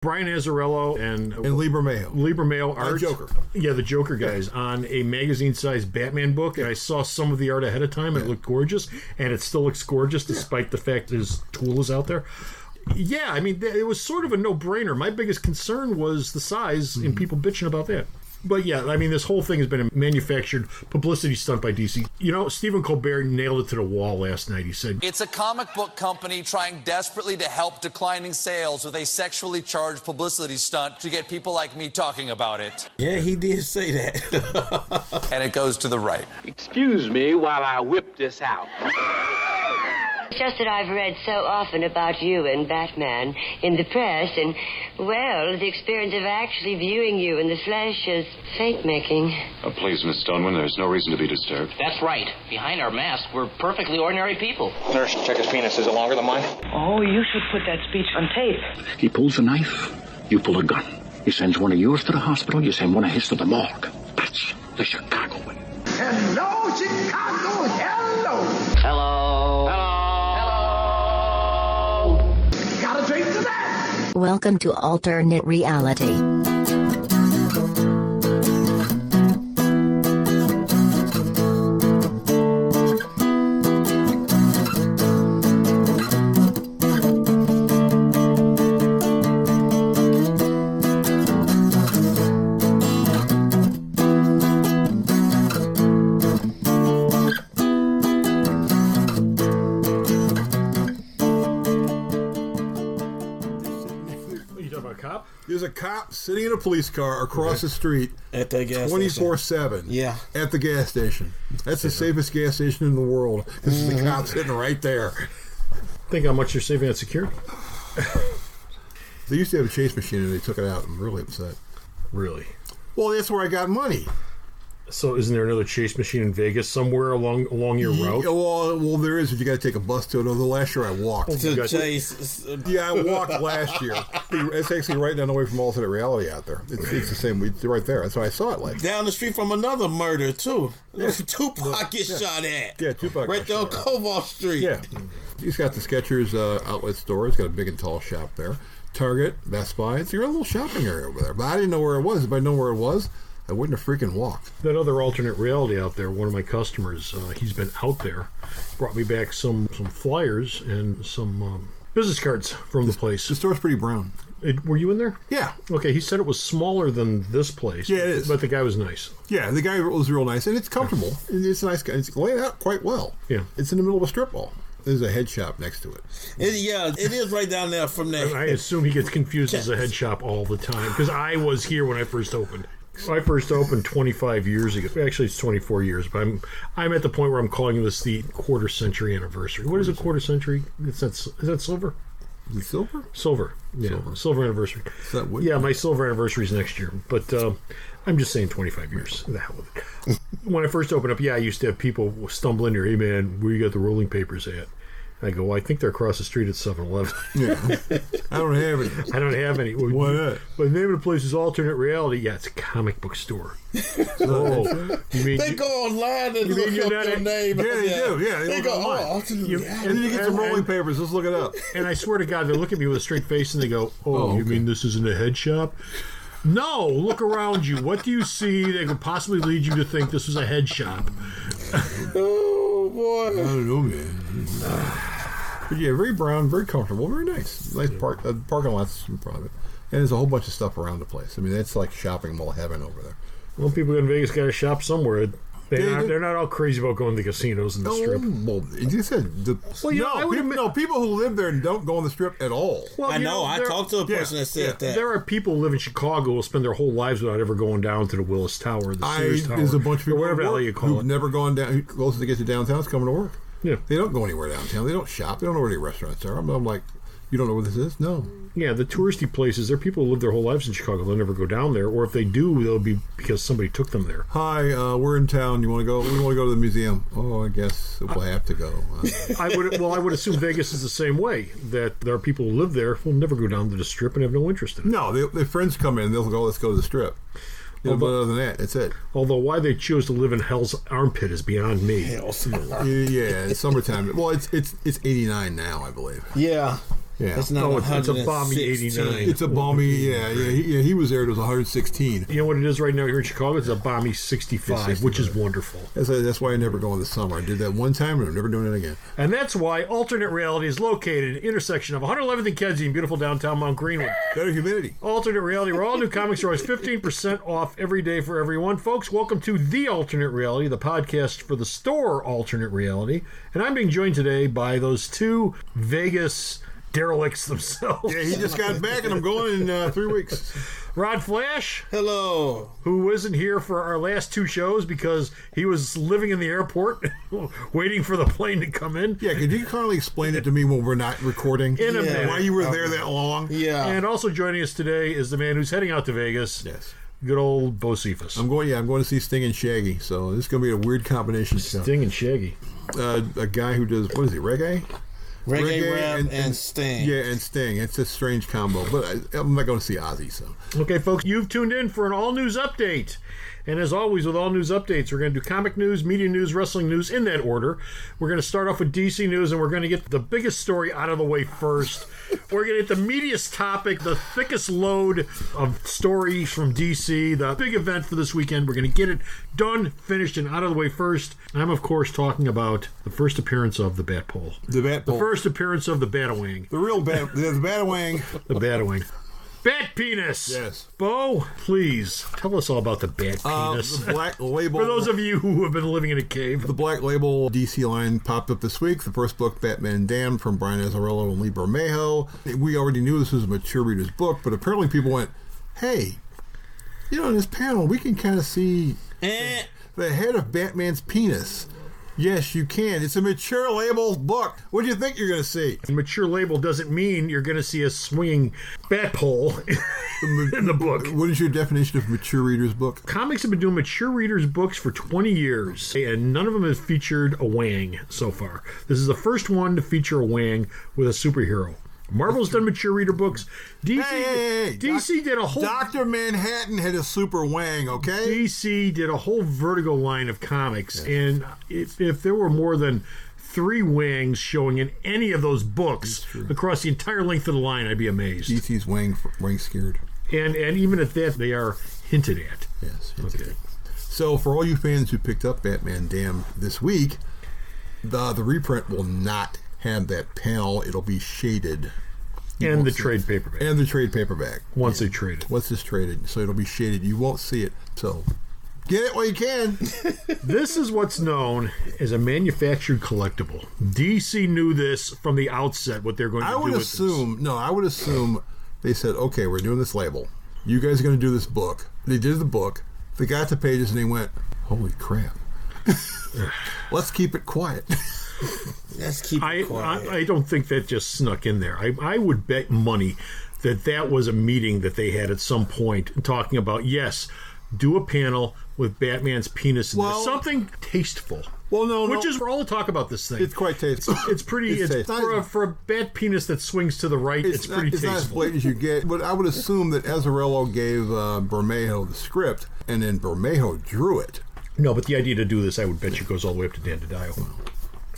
Brian Azzarello and Libra Mayo art. Joker. Yeah, the Joker guys on a magazine-sized Batman book. And I saw some of the art ahead of time. It looked gorgeous, and it still looks gorgeous despite the fact his tool is out there. Yeah, I mean, it was sort of a no-brainer. My biggest concern was the size and people bitching about that. But yeah, I mean, this whole thing has been a manufactured publicity stunt by DC. You know, Stephen Colbert nailed it to the wall last night. He said, "It's a comic book company trying desperately to help declining sales with a sexually charged publicity stunt to get people like me talking about it." Yeah, he did say that. And it goes to the right. Excuse me while I whip this out. It's just that I've read so often about you and Batman in the press, and, well, the experience of actually viewing you in the flesh is fate-making. Oh, please, Miss Stoneman, there's no reason to be disturbed. That's right. Behind our mask, we're perfectly ordinary people. Nurse, check his penis. Is it longer than mine? Oh, you should put that speech on tape. He pulls a knife, you pull a gun. He sends one of yours to the hospital, you send one of his to the morgue. That's the Chicago way. Hello, Chicago, hello! Hello! Hello! Gotta drink to that! Welcome to Alternate Reality. There's a cop sitting in a police car across the street at the gas 24/7. Yeah, at the gas station. That's the safest gas station in the world. This is the cop sitting right there. Think how much you're saving on security? They used to have a chase machine and they took it out. I'm really upset. Really? Well, that's where I got money. So isn't there another chase machine in Vegas somewhere along your route? Well, there is, but you got to take a bus to it. Although last year I walked. To chase. Yeah, I walked last year. It's actually right down the way from Alternate Reality out there. It's the same. It's right there. That's why I saw it like down the street from another murder too. Yeah. Tupac gets shot at. Yeah, Tupac. Right there on Cobalt Street. Yeah, he's got the Skechers outlet store. He's got a big and tall shop there. Target, Best Buy. It's your little shopping area over there. But I didn't know where it was. If I know where it was, I wouldn't have freaking walked. That other Alternate Reality out there, one of my customers, he's been out there, brought me back some flyers and some business cards from the place. The store's pretty brown. Were you in there? Yeah. Okay, he said it was smaller than this place. Yeah, it is. But the guy was nice. Yeah, the guy was real nice, and it's comfortable. It's a nice guy. It's laid out quite well. Yeah. It's in the middle of a strip mall. There's a head shop next to it. It is right down there from there. I assume he gets confused as a head shop all the time, because I was here when I first opened. I first opened 25 years ago. Actually, it's 24 years, but I'm at the point where I'm calling this the quarter century anniversary. What is a quarter century? Is that silver? Is it silver? Silver. Yeah, silver anniversary. Is that what? Yeah, my silver anniversary is next year, but I'm just saying 25 years. The hell with it. When I first opened up, I used to have people stumble in here. Hey, man, where you got the rolling papers at? I go, well, I think they're across the street at 7-Eleven. Yeah. I don't have any. I don't have any. Why not? But the name of the place is Alternate Reality. Yeah, it's a comic book store. Oh, you mean they go online and look up your name? Yeah, they do. Yeah, they go, Alternate Reality. And then you get some rolling papers. Let's look it up. And I swear to God, they look at me with a straight face and they go, oh, you mean this isn't a head shop? No, look around you. What do you see that could possibly lead you to think this was a head shop? Oh, boy. I don't know, man. But yeah, very brown, very comfortable, very nice. Nice parking lots in front of it. And there's a whole bunch of stuff around the place. I mean, it's like shopping mall heaven over there. Well, people in Vegas got to shop somewhere. They're not all crazy about going to casinos and the strip. Well, you said people who live there don't go on the strip at all. Well, I know. I talked to a person that said that. There are people who live in Chicago who will spend their whole lives without ever going down to the Willis Tower, or the Sears Tower, there's a bunch of people or whatever the hell you call who've it. never gone down. Who closest to get to downtown is coming to work. Yeah, they don't go anywhere downtown. They don't shop. They don't know where any restaurants are. I'm like, you don't know where this is? No. Yeah, the touristy places, there are people who live their whole lives in Chicago. They'll never go down there. Or if they do, they'll be because somebody took them there. Hi, we're in town. You want to go? We want to go to the museum. Oh, I guess we'll have to go. I would assume Vegas is the same way, that there are people who live there who will never go down to the strip and have no interest in it. No, their friends come in. They'll go, let's go to the strip. But other than that, that's it. Although why they choose to live in hell's armpit is beyond me. Yeah, it's summertime. Well, it's 89 now, I believe. Yeah. Yeah. It's not it's a balmy 89. It's a balmy, he was there. It was 116. You know what it is right now here in Chicago? It's a balmy 65, which is wonderful. That's why I never go in the summer. I did that one time, and I'm never doing it again. And that's why Alternate Reality is located at the intersection of 111th and Kedzie in beautiful downtown Mount Greenwood. Better humidity. Alternate Reality, where all new comics are always 15% off every day for everyone. Folks, welcome to The Alternate Reality, the podcast for the store Alternate Reality. And I'm being joined today by those two Vegas derelicts themselves. Yeah, he just got back, and I'm going in 3 weeks. Rod Flash. Hello. Who isn't here for our last two shows because he was living in the airport waiting for the plane to come in. Yeah, could you kindly explain it to me when we're not recording? In a minute. Why you were there that long? Yeah. And also joining us today is the man who's heading out to Vegas. Yes. Good old Bocepheus. I'm going to see Sting and Shaggy, so this is going to be a weird combination. Sting and Shaggy. A guy who does, what is he, reggae? Reggae rap and Sting. Yeah, and Sting. It's a strange combo, but I'm not going to see Ozzy, so. Okay, folks, you've tuned in for an all-news update. And as always, with all news updates, we're going to do comic news, media news, wrestling news in that order. We're going to start off with DC news, and we're going to get the biggest story out of the way first. We're going to get the meatiest topic, the thickest load of stories from DC, the big event for this weekend. We're going to get it done, finished, and out of the way first. I'm, of course, talking about the first appearance of the Batpole. The first appearance of the Batawang. The real the Batawang. The Batawang. Bat penis. Yes. Bo, please tell us all about the bat penis. The black label. For those of you who have been living in a cave. The black label DC line popped up this week. The first book, Batman Damned, from Brian Azzarello and Lee Bermejo. We already knew this was a mature reader's book, but apparently people went, hey, in this panel, we can kind of see the head of Batman's penis. Yes, you can. It's a mature label book. What do you think you're going to see? A mature label doesn't mean you're going to see a swinging bat pole in the book. What is your definition of mature reader's book? Comics have been doing mature readers' books for 20 years, and none of them have featured a Wang so far. This is the first one to feature a Wang with a superhero. Marvel's done mature reader books. DC did a whole... Dr. Manhattan had a super Wang, okay? DC did a whole Vertigo line of comics, and if there were more than 3 Wangs showing in any of those books across the entire length of the line, I'd be amazed. DC's Wang scared. And even at that, they are hinted at. Yes. Okay. So for all you fans who picked up Batman Damned this week, the reprint will not have that panel. It'll be shaded. And the trade paperback. And the trade paperback. Once they trade it. Once it's traded. So it'll be shaded. You won't see it. So get it while you can. This is what's known as a manufactured collectible. DC knew this from the outset, what they're going to do with this. I would assume they said, okay, we're doing this label. You guys are going to do this book. They did the book. They got the pages and they went, holy crap. Let's keep it quiet. Let's keep it quiet. I don't think that just snuck in there. I would bet money that was a meeting that they had at some point talking about, yes, do a panel with Batman's penis in there. Something tasteful. Well, no, which is all the talk about this thing. It's quite tasteful. It's pretty. It's for a bat penis that swings to the right. It's pretty tasteful. It's not as blatant as you get. But I would assume that Azzarello gave Bermejo the script, and then Bermejo drew it. No, but the idea to do this, I would bet you, goes all the way up to Dan DiDio.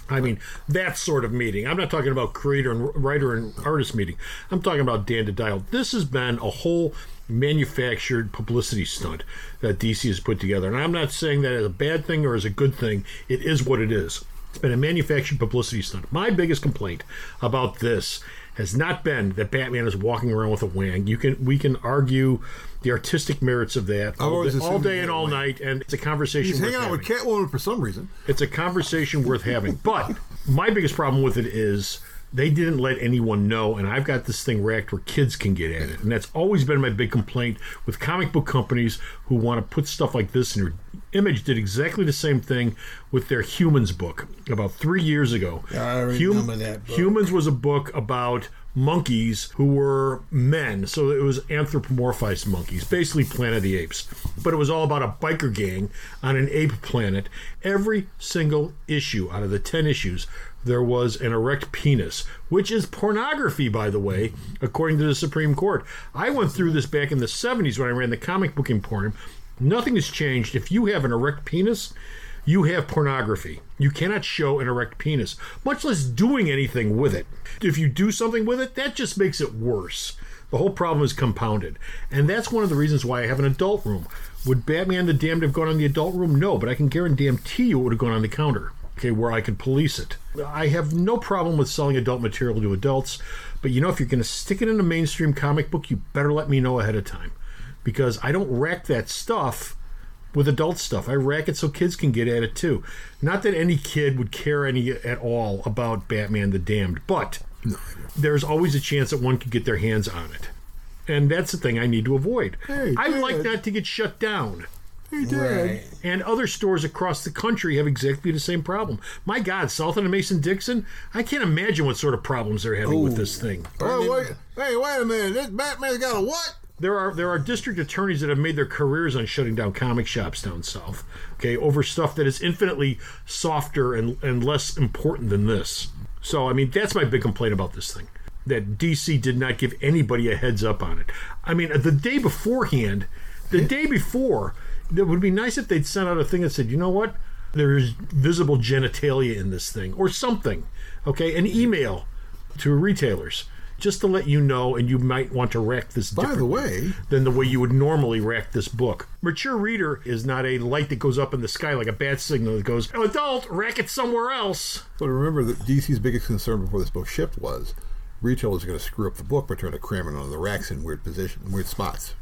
I mean, that sort of meeting. I'm not talking about creator and writer and artist meeting. I'm talking about Dan DiDio. This has been a whole manufactured publicity stunt that DC has put together. And I'm not saying that as a bad thing or as a good thing. It is what it is. It's been a manufactured publicity stunt. My biggest complaint about this has not been that Batman is walking around with a Wang. We can argue the artistic merits of that all day and all night, and it's a conversation He's hanging out with Catwoman for some reason. It's a conversation worth having. But my biggest problem with it is they didn't let anyone know, and I've got this thing racked where kids can get at it. And that's always been my big complaint with comic book companies who want to put stuff like this in. Image did exactly the same thing with their Humans book about 3 years ago. I remember that book. Humans was a book about monkeys who were men, so it was anthropomorphized monkeys, basically Planet of the Apes. But it was all about a biker gang on an ape planet. Every single issue out of the 10 issues, there was an erect penis, which is pornography, by the way, according to the Supreme Court. I went through this back in the 70s when I ran the Comic Book Emporium. Nothing has changed. If you have an erect penis, you have pornography. You cannot show an erect penis, much less doing anything with it. If you do something with it, that just makes it worse. The whole problem is compounded. And that's one of the reasons why I have an adult room. Would Batman the Damned have gone on the adult room? No, but I can guarantee you it would have gone on the counter, okay, where I could police it. I have no problem with selling adult material to adults, but if you're going to stick it in a mainstream comic book, you better let me know ahead of time, because I don't rack that stuff with adult stuff. I rack it so kids can get at it too. Not that any kid would care any at all about Batman the Damned, but there's always a chance that one could get their hands on it. And that's the thing I need to avoid. I'd like not to get shut down. He did. Right. And other stores across the country have exactly the same problem. My God, Southland and Mason-Dixon, I can't imagine what sort of problems they're having with this thing. Oh, wait a minute. This Batman's got a what? There are district attorneys that have made their careers on shutting down comic shops down south, okay, over stuff that is infinitely softer and less important than this. So, I mean, that's my big complaint about this thing, that DC did not give anybody a heads up on it. I mean, the day before, it would be nice if they'd sent out a thing that said, you know what, there's visible genitalia in this thing, or something, okay, an email to retailers, just to let you know, and you might want to rack this differently than the way you would normally rack this book. Mature reader is not a light that goes up in the sky like a bat signal that goes, adult, rack it somewhere else. But remember that DC's biggest concern before this book shipped was retailers are going to screw up the book by trying to cram it onto the racks in weird spots.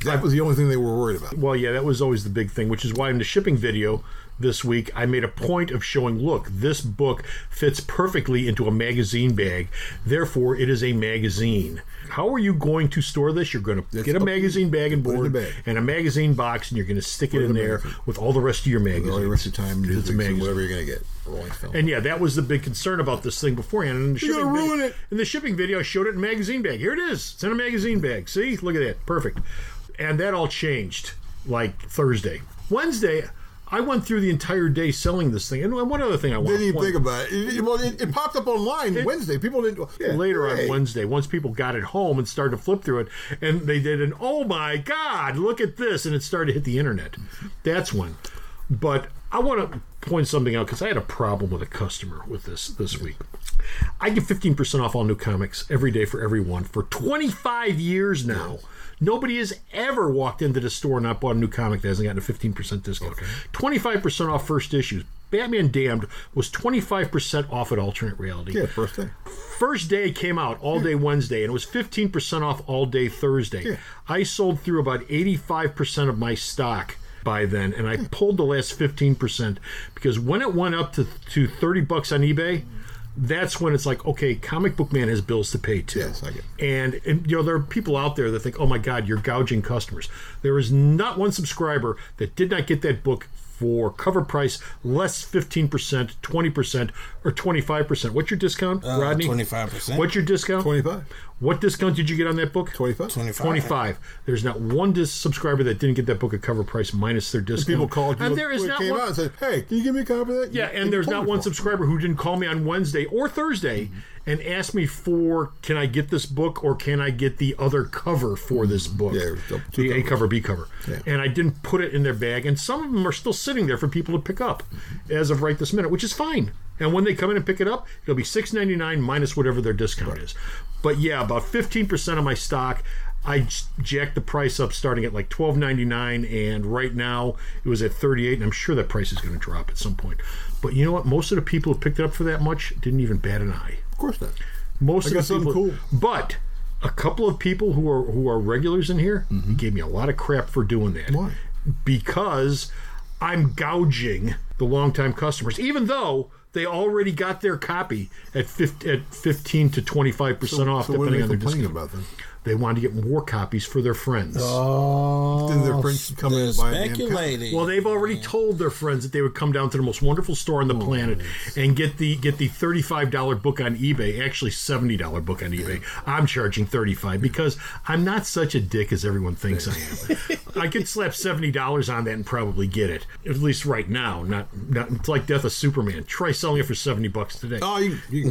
That was the only thing they were worried about. Well, yeah, that was always the big thing, which is why in the shipping video this week, I made a point of showing, look, this book fits perfectly into a magazine bag. Therefore, it is a magazine. How are you going to store this? You're going to get a magazine bag and board and a magazine box, and you're going to stick it in there with all the rest of your magazines. All the rest of the time, it's a magazine. Whatever you're going to get. And yeah, that was the big concern about this thing beforehand. And you're going to ruin it. In the shipping video, I showed it in a magazine bag. Here it is. It's in a magazine bag. See? Look at that. Perfect. And that all changed like Thursday. Wednesday, I went through the entire day selling this thing. And one other thing I want to didn't even think about it. It popped up online Wednesday. People didn't. Yeah, later on Wednesday, once people got it home and started to flip through it, and they did an, oh my God, look at this, and it started to hit the internet. That's when. But I want to point something out, because I had a problem with a customer with this week. I get 15% off all new comics every day for everyone for 25 years now. Nobody has ever walked into the store and not bought a new comic that hasn't gotten a 15% discount. 25% off first issues. Batman Damned was 25% off at Alternate Reality. Yeah, first day. First day came out all day Wednesday, and it was 15% off all day Thursday. Yeah. I sold through about 85% of my stock by then, and I pulled the last 15%, because when it went up to $30 on eBay, that's when it's like, okay, Comic Book Man has bills to pay too. Yes, I get it. And there are people out there that think, oh my God, you're gouging customers. There is not one subscriber that did not get that book for cover price less 15%, 20%, or 25%. What's your discount, Rodney? 25%. What's your discount? 25. What discount did you get on that book? 25. There's not one subscriber that didn't get that book at cover price minus their discount. People called you and there is when not it came one, out and said, hey, can you give me a copy of that? Yeah, and there's not one subscriber who didn't call me on Wednesday or Thursday and ask me for, can I get this book, or can I get the other cover for this book? Yeah, the A cover, B cover. Yeah. And I didn't put it in their bag, and some of them are still sitting there for people to pick up as of right this minute, which is fine. And when they come in and pick it up, it'll be $6.99 minus whatever their discount is. But yeah, about 15% of my stock, I jacked the price up starting at like $12.99, and right now it was at $38, and I'm sure that price is going to drop at some point. But you know what? Most of the people who picked it up for that much didn't even bat an eye. Of course not. Most of the people, cool. But a couple of people who are regulars in here gave me a lot of crap for doing that. Why? Because I'm gouging the longtime customers, even though they already got their copy at 15 to 25% off, depending on their discount. About them? They wanted to get more copies for their friends. Oh, did their friends come in and buy speculating? Well, they've already told their friends that they would come down to the most wonderful store on the planet and get the $35 book on eBay. Actually, $70 book on eBay. I'm charging $35 because I'm not such a dick as everyone thinks I am. I could slap $70 on that and probably get it, at least right now. Not it's like Death of Superman. Try selling it for $70 today. Oh, you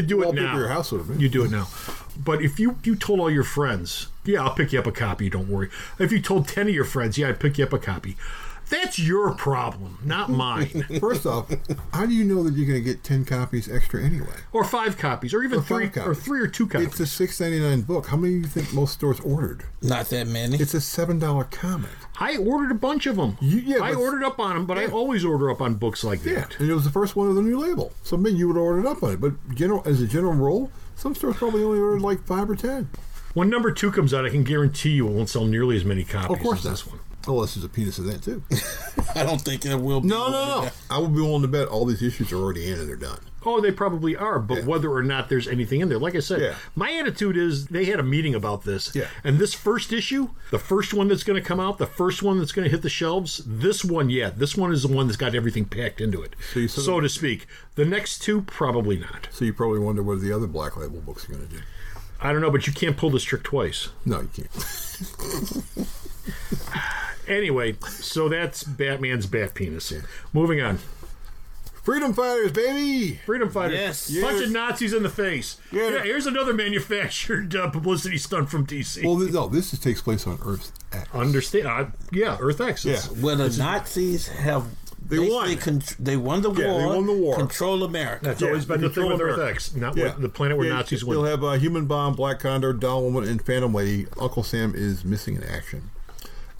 do it now. Your house with it, you do it now. But if you told all your friends, yeah, I'll pick you up a copy, don't worry. If you told 10 of your friends, yeah, I'd pick you up a copy, That's your problem, not mine. First off, how do you know that you're going to get 10 copies extra anyway? Or 5 copies, or even 3 or 3 or 2 copies. It's a $6.99 book. How many do you think most stores ordered? Not that many. It's a $7 comic. I ordered a bunch of them. I ordered up on them, but I always order up on books like that. And it was the first one of the new label. So maybe you would order it up on it. But as a general rule, some stores probably only ordered like 5 or 10. When number 2 comes out, I can guarantee you it won't sell nearly as many copies as this one. Oh, this is a penis in that, too. I don't think it will be. No. I would be willing to bet all these issues are already in and they're done. Oh, they probably are, but whether or not there's anything in there, like I said, my attitude is they had a meeting about this, and this first issue, the first one that's going to come out, the first one that's going to hit the shelves, this one is the one that's got everything packed into it, so to speak. The next 2, probably not. So you probably wonder what the other Black Label books are going to do. I don't know, but you can't pull this trick twice. No, you can't. Anyway, so that's Batman's Bat Penis. Moving on. Freedom Fighters, baby! Freedom Fighters. Yes. Punching Nazis in the face. Yeah, here's another manufactured publicity stunt from DC. Well, this takes place on Earth X. Understand? Earth X. Where the Nazis have... They won. They won the war. They won the war. Control America. That's always been the thing with Earth X, not the planet where Nazis win. You'll have Human Bomb, Black Condor, Doll Woman, and Phantom Lady. Uncle Sam is missing in action.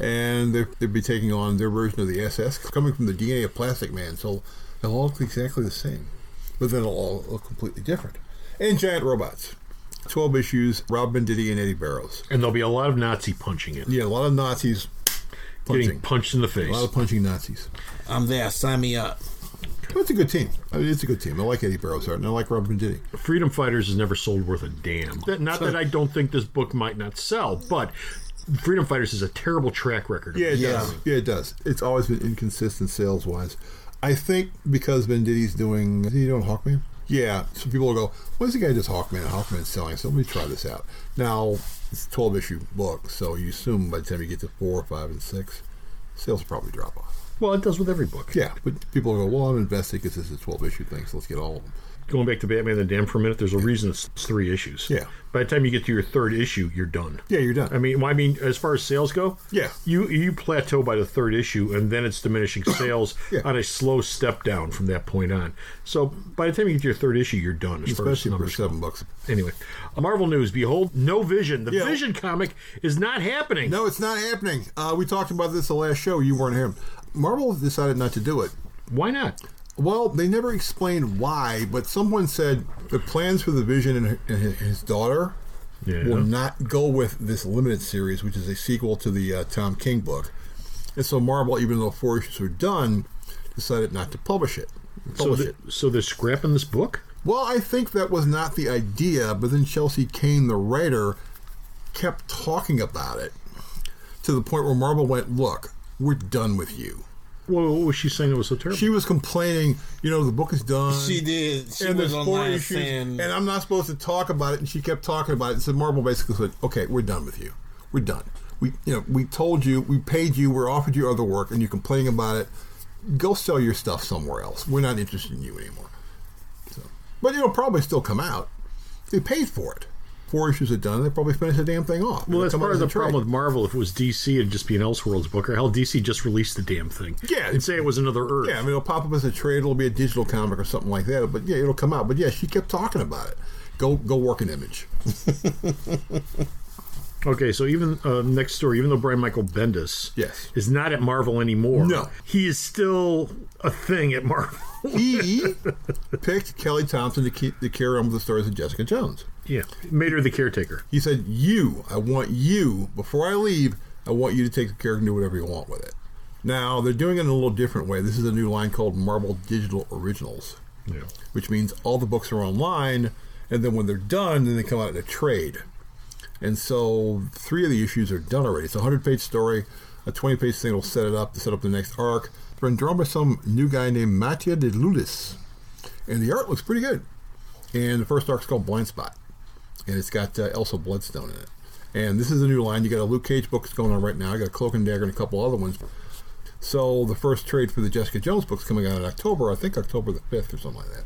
And they'll be taking on their version of the SS, coming from the DNA of Plastic Man, so they'll all look exactly the same, but then it'll all look completely different. And giant robots. 12 issues, Rob Venditti and Eddie Barrows. And there'll be a lot of Nazi punching in. Yeah, a lot of Nazis getting punched in the face. A lot of punching Nazis. I'm there. Sign me up. Well, it's a good team. It's a good team. I like Eddie Barrows art, and I like Rob Venditti. Freedom Fighters has never sold worth a damn. Not that I don't think this book might not sell, but... Freedom Fighters is a terrible track record. Yeah, it does. Yeah, it does. It's always been inconsistent sales-wise. I think because Venditti's doing... Is he doing Hawkman? Yeah. So people will go, what does the guy does Hawkman? Hawkman's selling, so let me try this out. Now, it's a 12-issue book, so you assume by the time you get to 4, 5, and 6, sales will probably drop off. Well, it does with every book. Yeah, but people will go, well, I'm invested because this is a 12-issue thing, so let's get all of them. Going back to Batman and the Dam for a minute, there's a reason it's 3 issues. Yeah. By the time you get to your 3rd issue, you're done. Yeah, you're done. I mean, as far as sales go, you plateau by the 3rd issue, and then it's diminishing sales on a slow step down from that point on. So by the time you get to your 3rd issue, you're done. Especially for $7. Anyway, Marvel news. Behold, no Vision. The Vision comic is not happening. No, it's not happening. We talked about this the last show. You weren't here. Marvel decided not to do it. Why not? Well, they never explained why, but someone said the plans for the Vision and his daughter will not go with this limited series, which is a sequel to the Tom King book. And so Marvel, even though 4 issues were done, decided not to publish it. So they're scrapping this book? Well, I think that was not the idea, but then Chelsea Kane, the writer, kept talking about it to the point where Marvel went, look, we're done with you. Well, what was she saying that was so terrible? She was complaining, the book is done. She did. She and was there's 4 online issues, saying... and I'm not supposed to talk about it, and she kept talking about it. And so Marvel basically said, okay, we're done with you. We're done. We told you, we paid you, we offered you other work, and you're complaining about it. Go sell your stuff somewhere else. We're not interested in you anymore. So, but it'll probably still come out. They paid for it. 4 issues are done, they probably finish the damn thing off. Well, that's part of the problem with Marvel. If it was DC, it'd just be an Elseworlds book, or hell, DC just released the damn thing. Yeah. And say it was another Earth. Yeah, I mean, it'll pop up as a trade, it'll be a digital comic or something like that, but yeah, it'll come out. But yeah, she kept talking about it. Go work an Image. Okay, so even next story, even though Brian Michael Bendis is not at Marvel anymore, no, he is still a thing at Marvel. He picked Kelly Thompson to carry on with the stories of Jessica Jones. Yeah, made her the caretaker. He said, I want you, before I leave, I want you to take the character and do whatever you want with it. Now, they're doing it in a little different way. This is a new line called Marvel Digital Originals, which means all the books are online, and then when they're done, then they come out in a trade. And so 3 of the issues are done already. It's a 100-page story. A 20-page thing will set up the next arc. It's been drawn by some new guy named Mattia de Ludis. And the art looks pretty good. And the first arc's called Blind Spot. And it's got Elsa Bloodstone in it. And this is a new line. You got a Luke Cage book that's going on right now. I got a Cloak and Dagger and a couple other ones. So the first trade for the Jessica Jones book's coming out in October. I think October the 5th or something like that.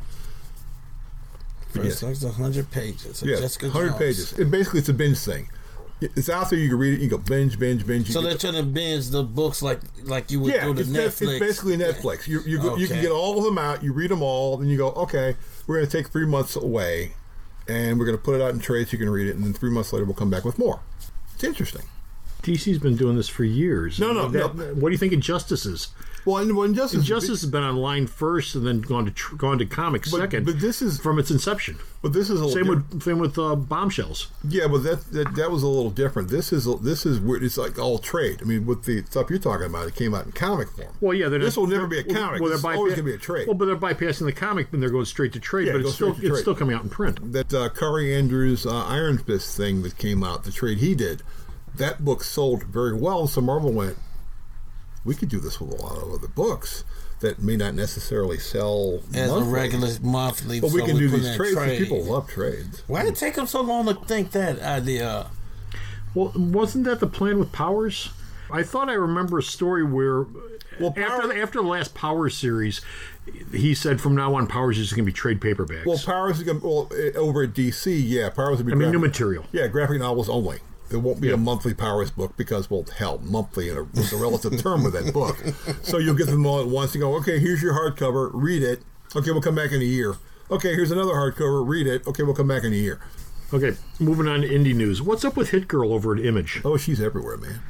First arc's 100 pages. Yeah, Jessica 100 Jones. pages. Basically, it's a binge thing. It's out there. You can read it. You can go binge. So they're trying to binge the books like you would do to Netflix. It's basically Netflix. You can get all of them out. You read them all. Then you go, okay, we're going to take 3 months away, and we're going to put it out in trades. You can read it, and then 3 months later we'll come back with more. It's interesting. DC's been doing this for years. No. What do you think Injustice is? Well, Injustice has been online first and then gone to comics second. But this is from its inception. But this is a same with Bombshells. Yeah, but that was a little different. This is weird. It's like all trade. I mean, with the stuff you're talking about, it came out in comic form. Well, yeah, this will never be a comic. Well, it's always going to be a trade. Well, but they're bypassing the comic and they're going straight to trade. Yeah, but it's still coming out in print. That Curry Andrews Iron Fist thing that came out, the trade he did, that book sold very well. So Marvel went, we could do this with a lot of other books that may not necessarily sell as monthly. A regular monthly. But we can do these trades because people love trades. Why did it take them so long to think that idea? Well, wasn't that the plan with Powers? I thought I remember a story where after the last Powers series, he said from now on Powers is going to be trade paperbacks. Well, Powers is going to, over at DC, yeah, Powers will be new material. Yeah, graphic novels only. There won't be a monthly Powers book because, well, hell, monthly is a relative term with that book. So you'll get them all at once and go, okay, here's your hardcover, read it. Okay, we'll come back in a year. Okay, here's another hardcover, read it. Okay, we'll come back in a year. Okay, moving on to indie news. What's up with Hit Girl over at Image? Oh, she's everywhere, man.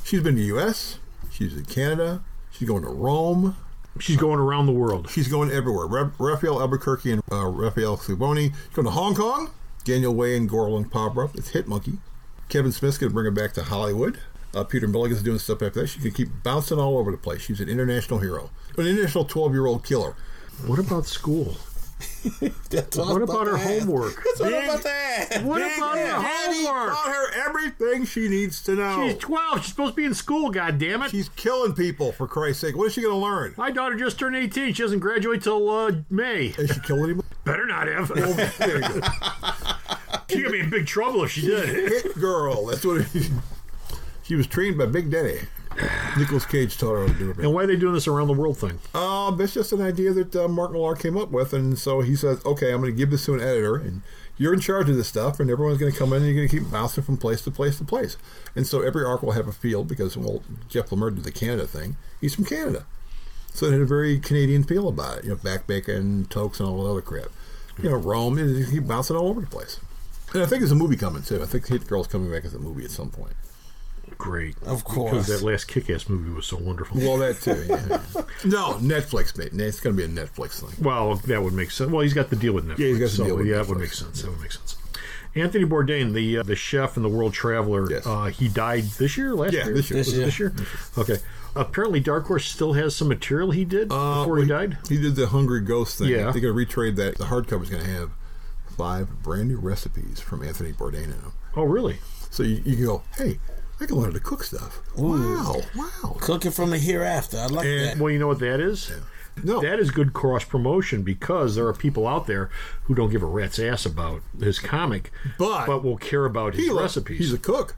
She's been to the U.S., she's in Canada, she's going to Rome. She's going around the world. She's going everywhere. Raphael Albuquerque and Raphael Siboni. She's going to Hong Kong. Daniel Way and Gorlin Pabra. It's Hit Monkey. Kevin Smith's going to bring her back to Hollywood. Peter Milligan's doing stuff after that. She can keep bouncing all over the place. She's an international hero. An international 12-year-old killer. What about school? What about her homework? What about that? What about her homework? Taught her everything she needs to know. She's 12. She's supposed to be in school, goddammit. She's killing people, for Christ's sake. What is she going to learn? My daughter just turned 18. She doesn't graduate till May. Has she killed anybody? Better not have. Well, there you go. She's going to be in big trouble if she did. Hit girl. That's what she was trained by Big Daddy. Nicolas Cage taught her how to do it. And why are they doing this around the world thing? That's just an idea that Mark Millar came up with, and so he says, okay, I'm going to give this to an editor, and you're in charge of this stuff, and everyone's going to come in, and you're going to keep bouncing from place to place to place. And so every arc will have a field, because, well, Jeff Lemire did the Canada thing. He's from Canada. So it had a very Canadian feel about it, back bacon, tokes, and all that other crap. Rome, and you keep bouncing all over the place. And I think there's a movie coming, too. I think Hit Girl's coming back as a movie at some point. Great. Of course. Because that last Kick-Ass movie was so wonderful. Well, that too. Yeah. No, Netflix, mate. It's going to be a Netflix thing. Well, that would make sense. Well, he's got the deal with Netflix. Yeah, he's got the deal with Netflix. That would make sense. That would make sense. Anthony Bourdain, the chef and the world traveler, yes. He died this year? Last year? This year? Okay. Apparently, Dark Horse still has some material he did before he died. He did the Hungry Ghost thing. Yeah. They're going to retrade that. The hardcover's going to have 5 brand new recipes from Anthony Bourdain in them. Oh, really? So you can go, hey, I can learn how to cook stuff. Ooh. Wow. Cooking from the hereafter. I like that. Well, you know what that is? Yeah. No. That is good cross-promotion because there are people out there who don't give a rat's ass about his comic, but will care about his recipes. He's a cook.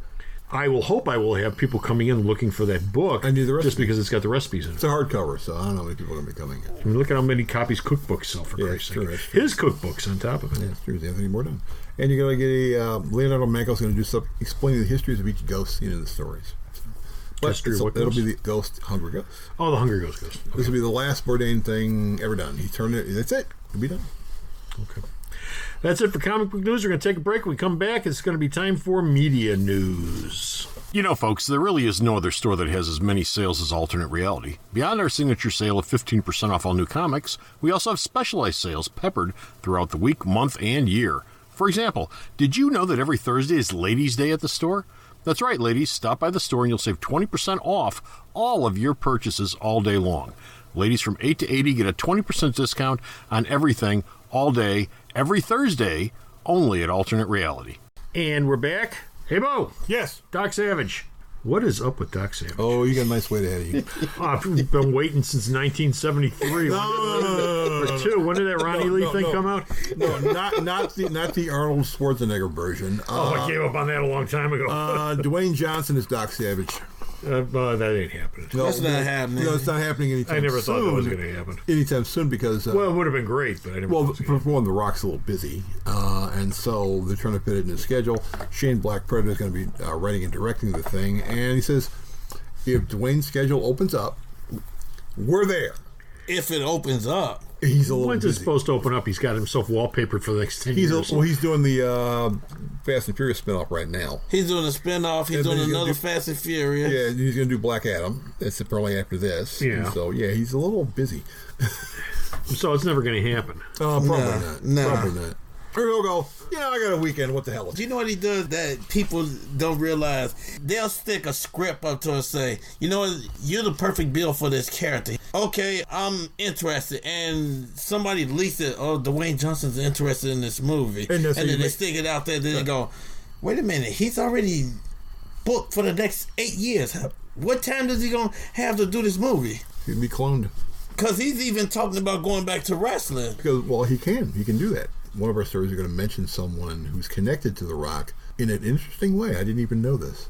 I will have people coming in looking for that book just because it's got the recipes in it. It's a hardcover, so I don't know how many people are going to be coming in. I mean, look at how many copies cookbooks sell, for Christ's sake. His cookbooks on top of it. Yeah, it's true. It's Anthony Bourdain. And you're going to get a Leonardo Manco's going to do stuff explaining the histories of each ghost in the stories. But it'll be the Ghost, Hungry Ghost. Oh, the Hungry Ghost. Okay. This will be the last Bourdain thing ever done. He turned it. That's it. It'll be done. Okay. That's it for comic book news. We're going to take a break. When we come back, it's going to be time for media news. You know, folks, there really is no other store that has as many sales as Alternate Reality. Beyond our signature sale of 15% off all new comics, we also have specialized sales peppered throughout the week, month, and year. For example, did you know that every Thursday is Ladies' Day at the store? That's right, ladies. Stop by the store and you'll save 20% off all of your purchases all day long. Ladies from 8 to 80 get a 20% discount on everything all day, every Thursday, only at Alternate Reality. And we're back. Hey, Bo. Yes. Doc Savage. What is up with Doc Savage? Oh, you got a nice way ahead of you. I've been waiting since 1973. No. When did that Ronnie Lee thing come out? No, not the Arnold Schwarzenegger version. I gave up on that a long time ago. Dwayne Johnson is Doc Savage. That ain't happening. No, that's not happening. No, it's not happening anytime soon. I never thought that was going to happen. Anytime soon because... well, it would have been great, but I never thought it was for one, The Rock's a little busy. And so they're trying to fit it in his schedule. Shane Black Predator is going to be writing and directing the thing. And he says, if Dwayne's schedule opens up, we're there. If it opens up. He's a little When's it supposed to open up? He's got himself wallpapered for the next 10 years. He's doing the Fast and Furious spinoff right now. He's doing a spinoff. He's doing another Fast and Furious. Yeah, he's going to do Black Adam. That's apparently after this. Yeah. And so, yeah, he's a little busy. So it's never going to happen. Probably not. Probably not. Or he'll go, I got a weekend. What the hell? Do you know what he does that people don't realize? They'll stick a script up to her and say, you're the perfect bill for this character. Okay, I'm interested. And somebody leaks it, Dwayne Johnson's interested in this movie. And then they stick it out there. Then they go, wait a minute, he's already booked for the next 8 years. What time is he going to have to do this movie? He'd be cloned. Because he's even talking about going back to wrestling. Because, he can. He can do that. One of our stories are going to mention someone who's connected to The Rock in an interesting way. I didn't even know this.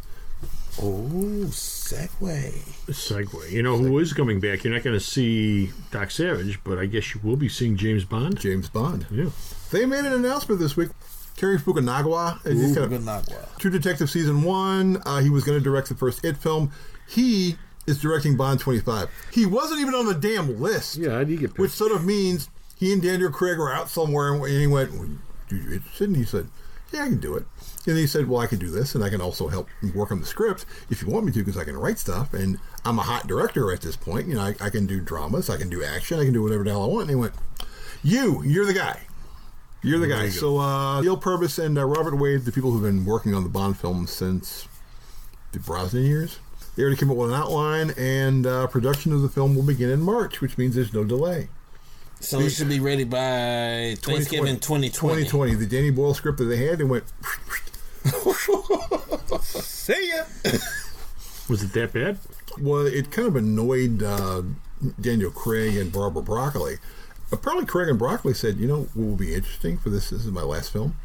Oh, segue. You know who is coming back? You're not going to see Doc Savage, but I guess you will be seeing James Bond. James Bond. Yeah. They made an announcement this week. Terry Fukunaga. True Detective Season 1. He was going to direct the first It film. He is directing Bond 25. He wasn't even on the damn list. Yeah, how did he get picked? Which sort of means he and Daniel Craig are out somewhere, and he went, "Are you interested?" And he said, "Yeah, I can do it." And he said, "Well, I can do this, and I can also help work on the script if you want me to, because I can write stuff, and I'm a hot director at this point. I can do dramas, I can do action, I can do whatever the hell I want." And he went, "You're the guy. You're the guy." So Neil Purvis and Robert Wade, the people who've been working on the Bond film since the Brosnan years, they already came up with an outline, and production of the film will begin in March, which means there's no delay. So it should be ready by Thanksgiving 2020. 2020. The Danny Boyle script that they had, they went, see ya. Was it that bad? Well, it kind of annoyed Daniel Craig and Barbara Broccoli. Apparently Craig and Broccoli said, what will be interesting for this is my last film?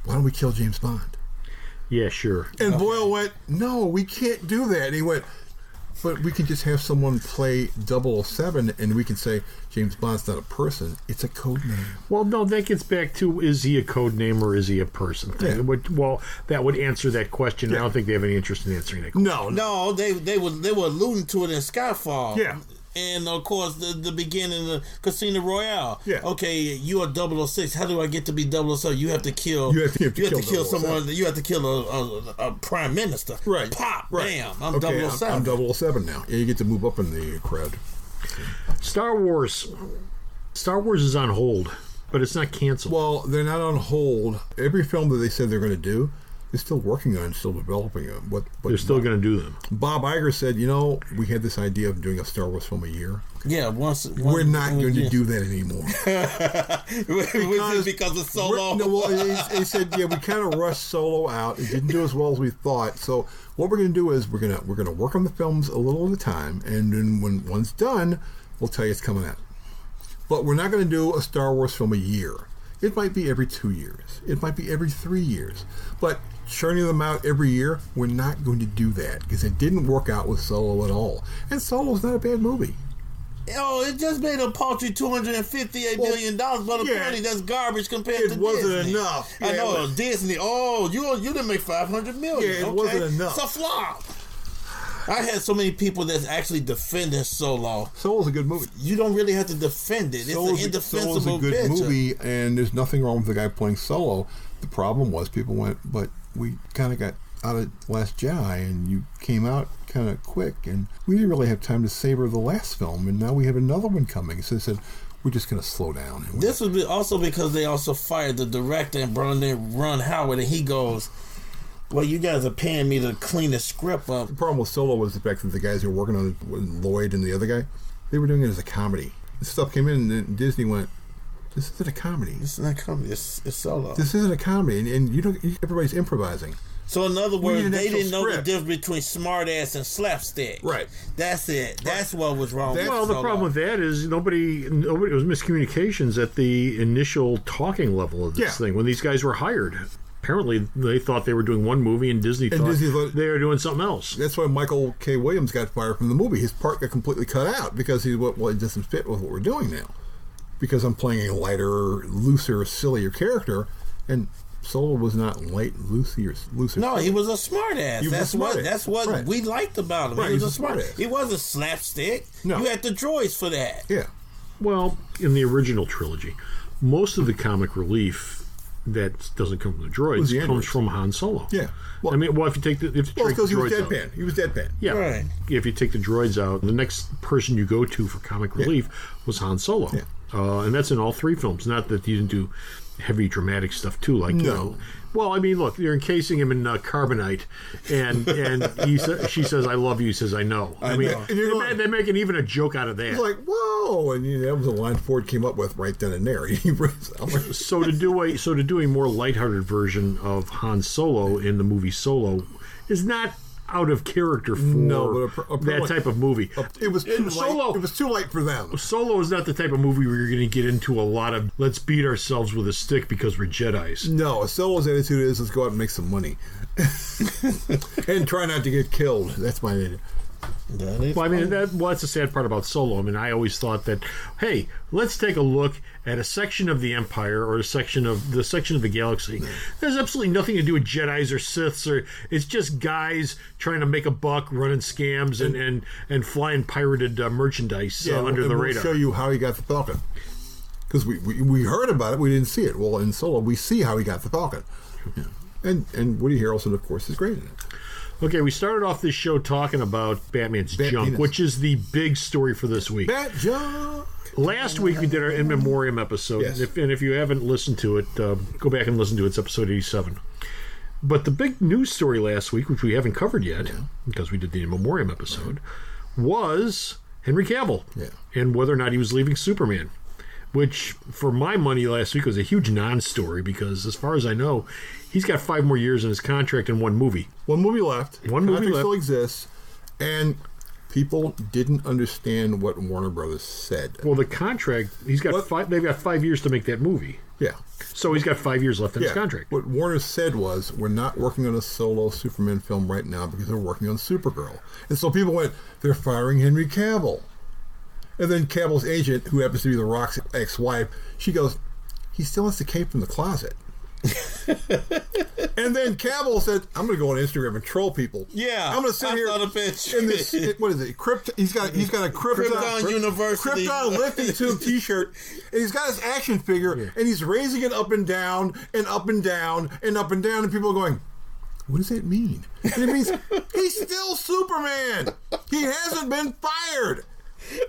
Why don't we kill James Bond? Yeah, sure. And Boyle went, no, we can't do that. And he went, but we can just have someone play 007 and we can say James Bond's not a person, it's a code name. Well, no, that gets back to, is he a code name or is he a person thing? Yeah. That would answer that question. Yeah. I don't think they have any interest in answering that question. No, they were alluding to it in Skyfall. Yeah. And of course, the beginning of Casino Royale. Yeah. Okay, you are 006. How do I get to be 007? You have to kill. You have to kill someone. You have to kill a prime minister. Right. Pop. Right. Bam. I'm 007. I'm 007 now. Yeah, you get to move up in the crowd. Star Wars is on hold, but it's not canceled. Well, they're not on hold. Every film that they said they're going to do, they're still working on, still developing them. They're still going to do them. Bob Iger said, we had this idea of doing a Star Wars film a year. Yeah, we're not going to do that anymore. because of Solo. He said, we kind of rushed Solo out. It didn't do as well as we thought. So what we're going to do is we're going to work on the films a little at a time, and then when one's done, we'll tell you it's coming out. But we're not going to do a Star Wars film a year. It might be every 2 years. It might be every 3 years. But churning them out every year, we're not going to do that because it didn't work out with Solo at all. And Solo's not a bad movie. It just made a paltry $258 million, but apparently that's garbage compared to Disney. It wasn't enough. I know, Disney. Oh, you didn't make $500 million. Yeah, it wasn't enough. It's a flop. I had so many people that's actually defending Solo. Solo's a good movie. You don't really have to defend it. It's an indefensible Solo's a good movie, and there's nothing wrong with the guy playing Solo. The problem was people went, but we kind of got out of Last Jedi, and you came out kind of quick, and we didn't really have time to savor the last film, and now we have another one coming. So they said, we're just going to slow down. This was also because they also fired the director and brought in Ron Howard, and he goes, well, you guys are paying me to clean the script up. The problem with Solo was the fact that the guys who were working on it, Lloyd and the other guy, they were doing it as a comedy. This stuff came in, and Disney went, this isn't a comedy. It's not a comedy. It's Solo. This isn't a comedy, and everybody's improvising. So in other words, they didn't know the difference between smart ass and slapstick. Right. That's it. That's what was wrong with Well, the problem with that is nobody it was miscommunications at the initial talking level of this thing when these guys were hired. Apparently, they thought they were doing one movie, and Disney thought they were doing something else. That's why Michael K. Williams got fired from the movie. His part got completely cut out because it doesn't fit with what we're doing now. Because I'm playing a lighter, looser, sillier character, And Solo was not light, loose. No, he was a smart ass. That's what right. we liked about him. Right, he was a smart ass. He wasn't slapstick. No. You had the droids for that. Yeah. Well, in the original trilogy, most of the comic relief that doesn't come from the droids comes from Han Solo. Yeah. Well, I mean, if you take the because he was droids deadpan. out, He was deadpan. yeah. Right. If you take the droids out, the next person you go to for comic relief was Han Solo, and that's in all three films. Not that he didn't do heavy dramatic stuff too, like you know. Well, I mean, look, they're encasing him in carbonite, and she says, "I love you." He says, "I know." I mean, they're making even a joke out of that. It's like, whoa, and that was a line Ford came up with right then and there. So to do a more lighthearted version of Han Solo in the movie Solo is not out of character for that type of movie. It was too light. It was too light for them. Solo is not the type of movie where you're going to get into a lot of let's beat ourselves with a stick because we're Jedis. No, Solo's attitude is let's go out and make some money and try not to get killed. That's my idea. Well, I mean, that's the sad part about Solo. I mean, I always thought that, hey, let's take a look at a section of the Empire or a section of the galaxy. There's absolutely nothing to do with Jedis or Siths, or it's just guys trying to make a buck, running scams, and flying pirated merchandise under the radar. We'll show you how he got the Falcon. Because we heard about it, we didn't see it. Well, in Solo, we see how he got the Falcon. Yeah. And Woody Harrelson, of course, is great in it. Okay, we started off this show talking about Batman's junk, which is the big story for this week. Bat junk! Last week we did our In Memoriam episode, and if you haven't listened to it, go back and listen to it. It's episode 87. But the big news story last week, which we haven't covered yet, because we did the In Memoriam episode, was Henry Cavill and whether or not he was leaving Superman. Which, for my money last week, was a huge non-story because, as far as I know, he's got 5 more years in his contract and one movie. One movie left. One movie left. Still exists, and people didn't understand what Warner Brothers said. Well, the contract, they've got 5 years to make that movie. Yeah. So he's got 5 years left in his contract. What Warner said was, we're not working on a solo Superman film right now because they're working on Supergirl. And so people went, they're firing Henry Cavill. And then Cavill's agent, who happens to be The Rock's ex-wife, she goes, he still has the cape from the closet. And then Cavill said, I'm going to go on Instagram and troll people. Yeah, I'm going to sit here a bitch. in this, what is it? He's got a Krypton University Krypton Lifting Tube t-shirt, and he's got his action figure, and he's raising it up and down and up and down and up and down, and people are going, what does that mean? And it means he's still Superman. He hasn't been fired.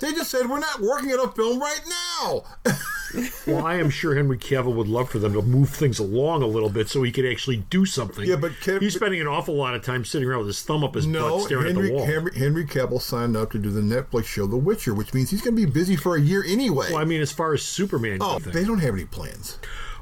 They just said, we're not working on a film right now. Well, I am sure Henry Cavill would love for them to move things along a little bit so he could actually do something. Yeah, but he's spending an awful lot of time sitting around with his thumb up his butt staring at the wall. Henry Cavill signed up to do the Netflix show The Witcher, which means he's going to be busy for a year anyway. Well, I mean, as far as Superman goes. They don't have any plans.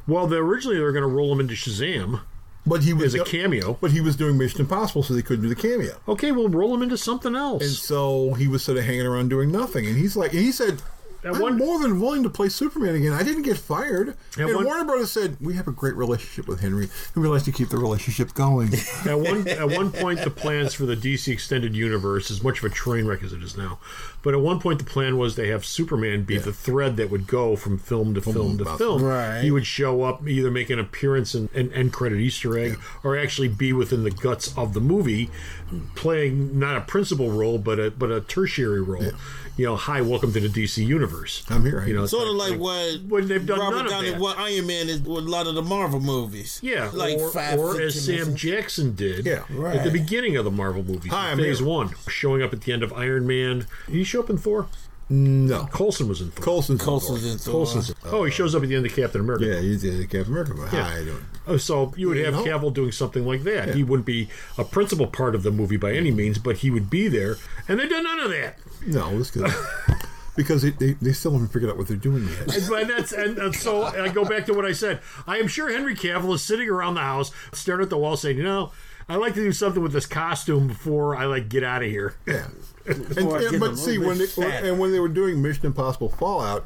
Well, originally they were going to roll him into Shazam. But he was as a cameo. But he was doing Mission Impossible, so they couldn't do the cameo. Okay, well, roll him into something else. And so he was sort of hanging around doing nothing. And he said, I'm more than willing to play Superman again. I didn't get fired. And Warner Brothers said, we have a great relationship with Henry, and we'd like to keep the relationship going. At one point, the plans for the DC Extended Universe, as much of a train wreck as it is now, but at one point the plan was to have Superman be the thread that would go from film to film to film. Right. He would show up, either make an appearance and end credit Easter egg, or actually be within the guts of the movie, playing not a principal role, but a tertiary role. Yeah. You know, hi, welcome to the DC universe. I'm here. You know, sort of like what they've done Robert none of Downey, that. what Iron Man is with a lot of the Marvel movies. Yeah, like or as Sam Jackson did at the beginning of the Marvel movies, Phase 1, showing up at the end of Iron Man. Did he show up in Thor? No. Coulson was in Thor. Coulson's in Thor. He shows up at the end of Captain America. Yeah, he's in Captain America. Hi, so you would have Cavill doing something like that. Yeah. He wouldn't be a principal part of the movie by any means, but he would be there. And they've done none of that. No, that's good. Because they still haven't figured out what they're doing yet. And so I go back to what I said. I am sure Henry Cavill is sitting around the house, staring at the wall, saying, I'd like to do something with this costume before I get out of here. Yeah. But see, when they were doing Mission Impossible Fallout,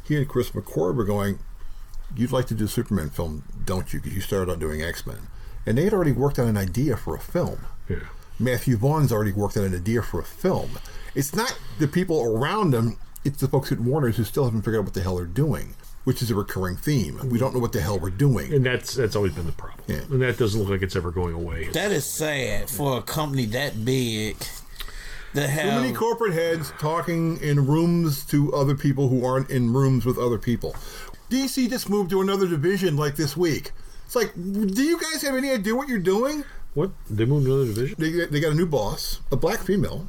he and Chris McCord were going, you'd like to do a Superman film, don't you? Because you started out doing X-Men. And they had already worked on an idea for a film. Yeah. Matthew Vaughn's already worked on an idea for a film. It's not the people around him, it's the folks at Warner's who still haven't figured out what the hell they're doing. which is a recurring theme. We don't know what the hell we're doing. And that's always been the problem. Yeah. And that doesn't look like it's ever going away. That is sad for a company that big. Too many corporate heads talking in rooms to other people who aren't in rooms with other people. DC just moved to another division like this week. It's like, do you guys have any idea what you're doing? What? They moved to another division? They got a new boss, a black female.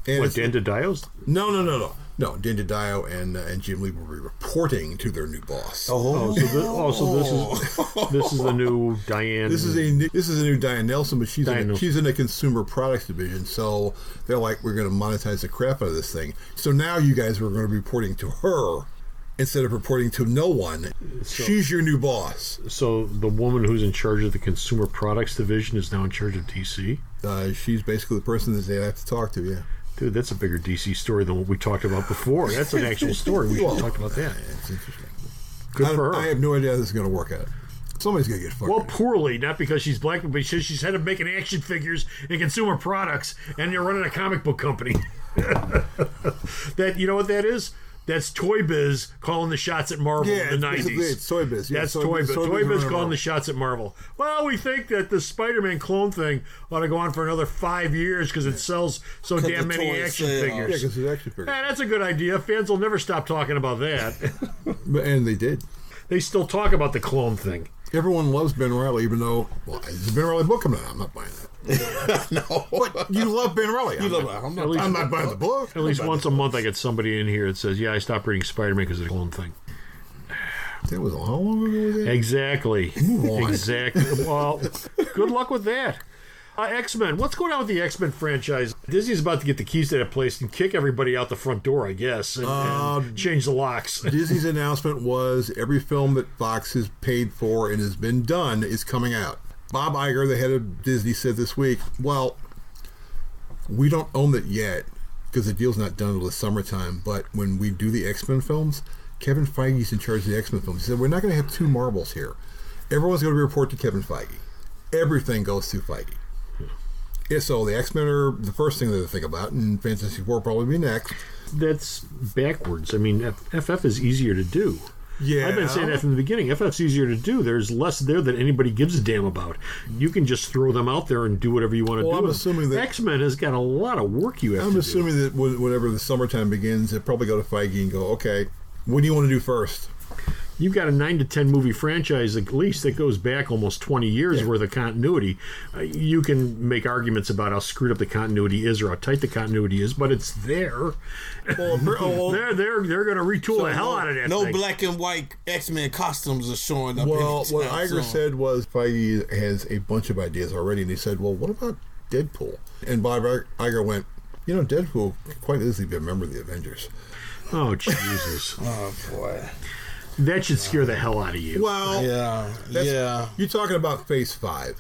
And what, Dan DiDio's? No, Dan DiDio and Jim Lee will be reporting to their new boss. So this is the new Diane. This is a new Diane Nelson, but she's in the consumer products division. So they're like, we're going to monetize the crap out of this thing. So now you guys are going to be reporting to her instead of reporting to no one. She's your new boss. So the woman who's in charge of the consumer products division is now in charge of DC? She's basically the person that they have to talk to, yeah. Dude, that's a bigger DC story than what we talked about before. That's an actual story. We should have talked about that. It's interesting. Good for her. I have no idea how this is going to work out. Somebody's going to get fucked. Well, poorly, not because she's black, but because she's head of making action figures and consumer products, and you're running a comic book company. You know what that is? That's Toy Biz calling the shots at Marvel in the 90s. It's Toy Biz. Yeah, that's Toy Biz. Toy Biz calling the shots at Marvel. Well, we think that the Spider-Man clone thing ought to go on for another 5 years because it sells so damn many action figures. Yeah, because it's action figures. That's a good idea. Fans will never stop talking about that. And they did. They still talk about the clone thing. Everyone loves Ben Reilly, even though, there's a Ben Reilly book coming out. I'm not buying that. No. But you love Ben Reilly. I'm not buying the book. At least once a month I get somebody in here that says, yeah, I stopped reading Spider-Man because of the clone thing. That was how long ago was that? Exactly. Exactly. Well, good luck with that. X-Men. What's going on with the X-Men franchise? Disney's about to get the keys to that place and kick everybody out the front door, I guess, and change the locks. Disney's announcement was every film that Fox has paid for and has been done is coming out. Bob Iger, the head of Disney, said this week, well, we don't own it yet because the deal's not done until the summertime, but when we do the X-Men films, Kevin Feige's in charge of the X-Men films. He said, we're not going to have two Marvels here. Everyone's going to report to Kevin Feige. Everything goes through Feige. Yeah, so the X-Men are the first thing that they think about, and Fantastic Four will probably be next. That's backwards. I mean, FF is easier to do. Yeah. I've been saying that from the beginning. FF's easier to do. There's less there that anybody gives a damn about. You can just throw them out there and do whatever you want to do. I'm assuming that X-Men has got a lot of work you have to do. I'm assuming that whenever the summertime begins, they'll probably go to Feige and go, okay, what do you want to do first? You've got a 9 to 10 movie franchise at least that goes back almost 20 years worth of continuity. You can make arguments about how screwed up the continuity is or how tight the continuity is, but it's there. They're going to retool the hell out of that No thing. black and white X-Men costumes are showing up. Well, what Iger said was Feige has a bunch of ideas already, and he said, well, what about Deadpool? And Bob Iger went, Deadpool could quite easily be a member of the Avengers. Oh, Jesus. Oh, boy. That should scare the hell out of you. Well, yeah. You're talking about Phase 5.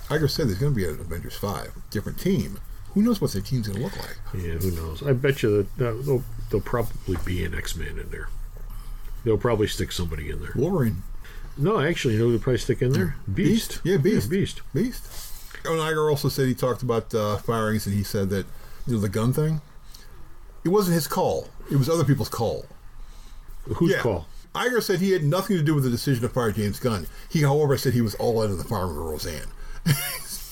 Iger said there's going to be an Avengers 5, different team. Who knows what their team's going to look like? Yeah, who knows? I bet you that there'll probably be an X-Man in there. They'll probably stick somebody in there. Wolverine. No, actually, you know who they'll probably stick in there? Beast. Yeah, Beast. Yeah, Beast. And Iger also said he talked about firings, and he said that the gun thing, it wasn't his call. It was other people's call. Whose call? Iger said he had nothing to do with the decision to fire James Gunn. He, however, said he was all out of the firing of Roseanne.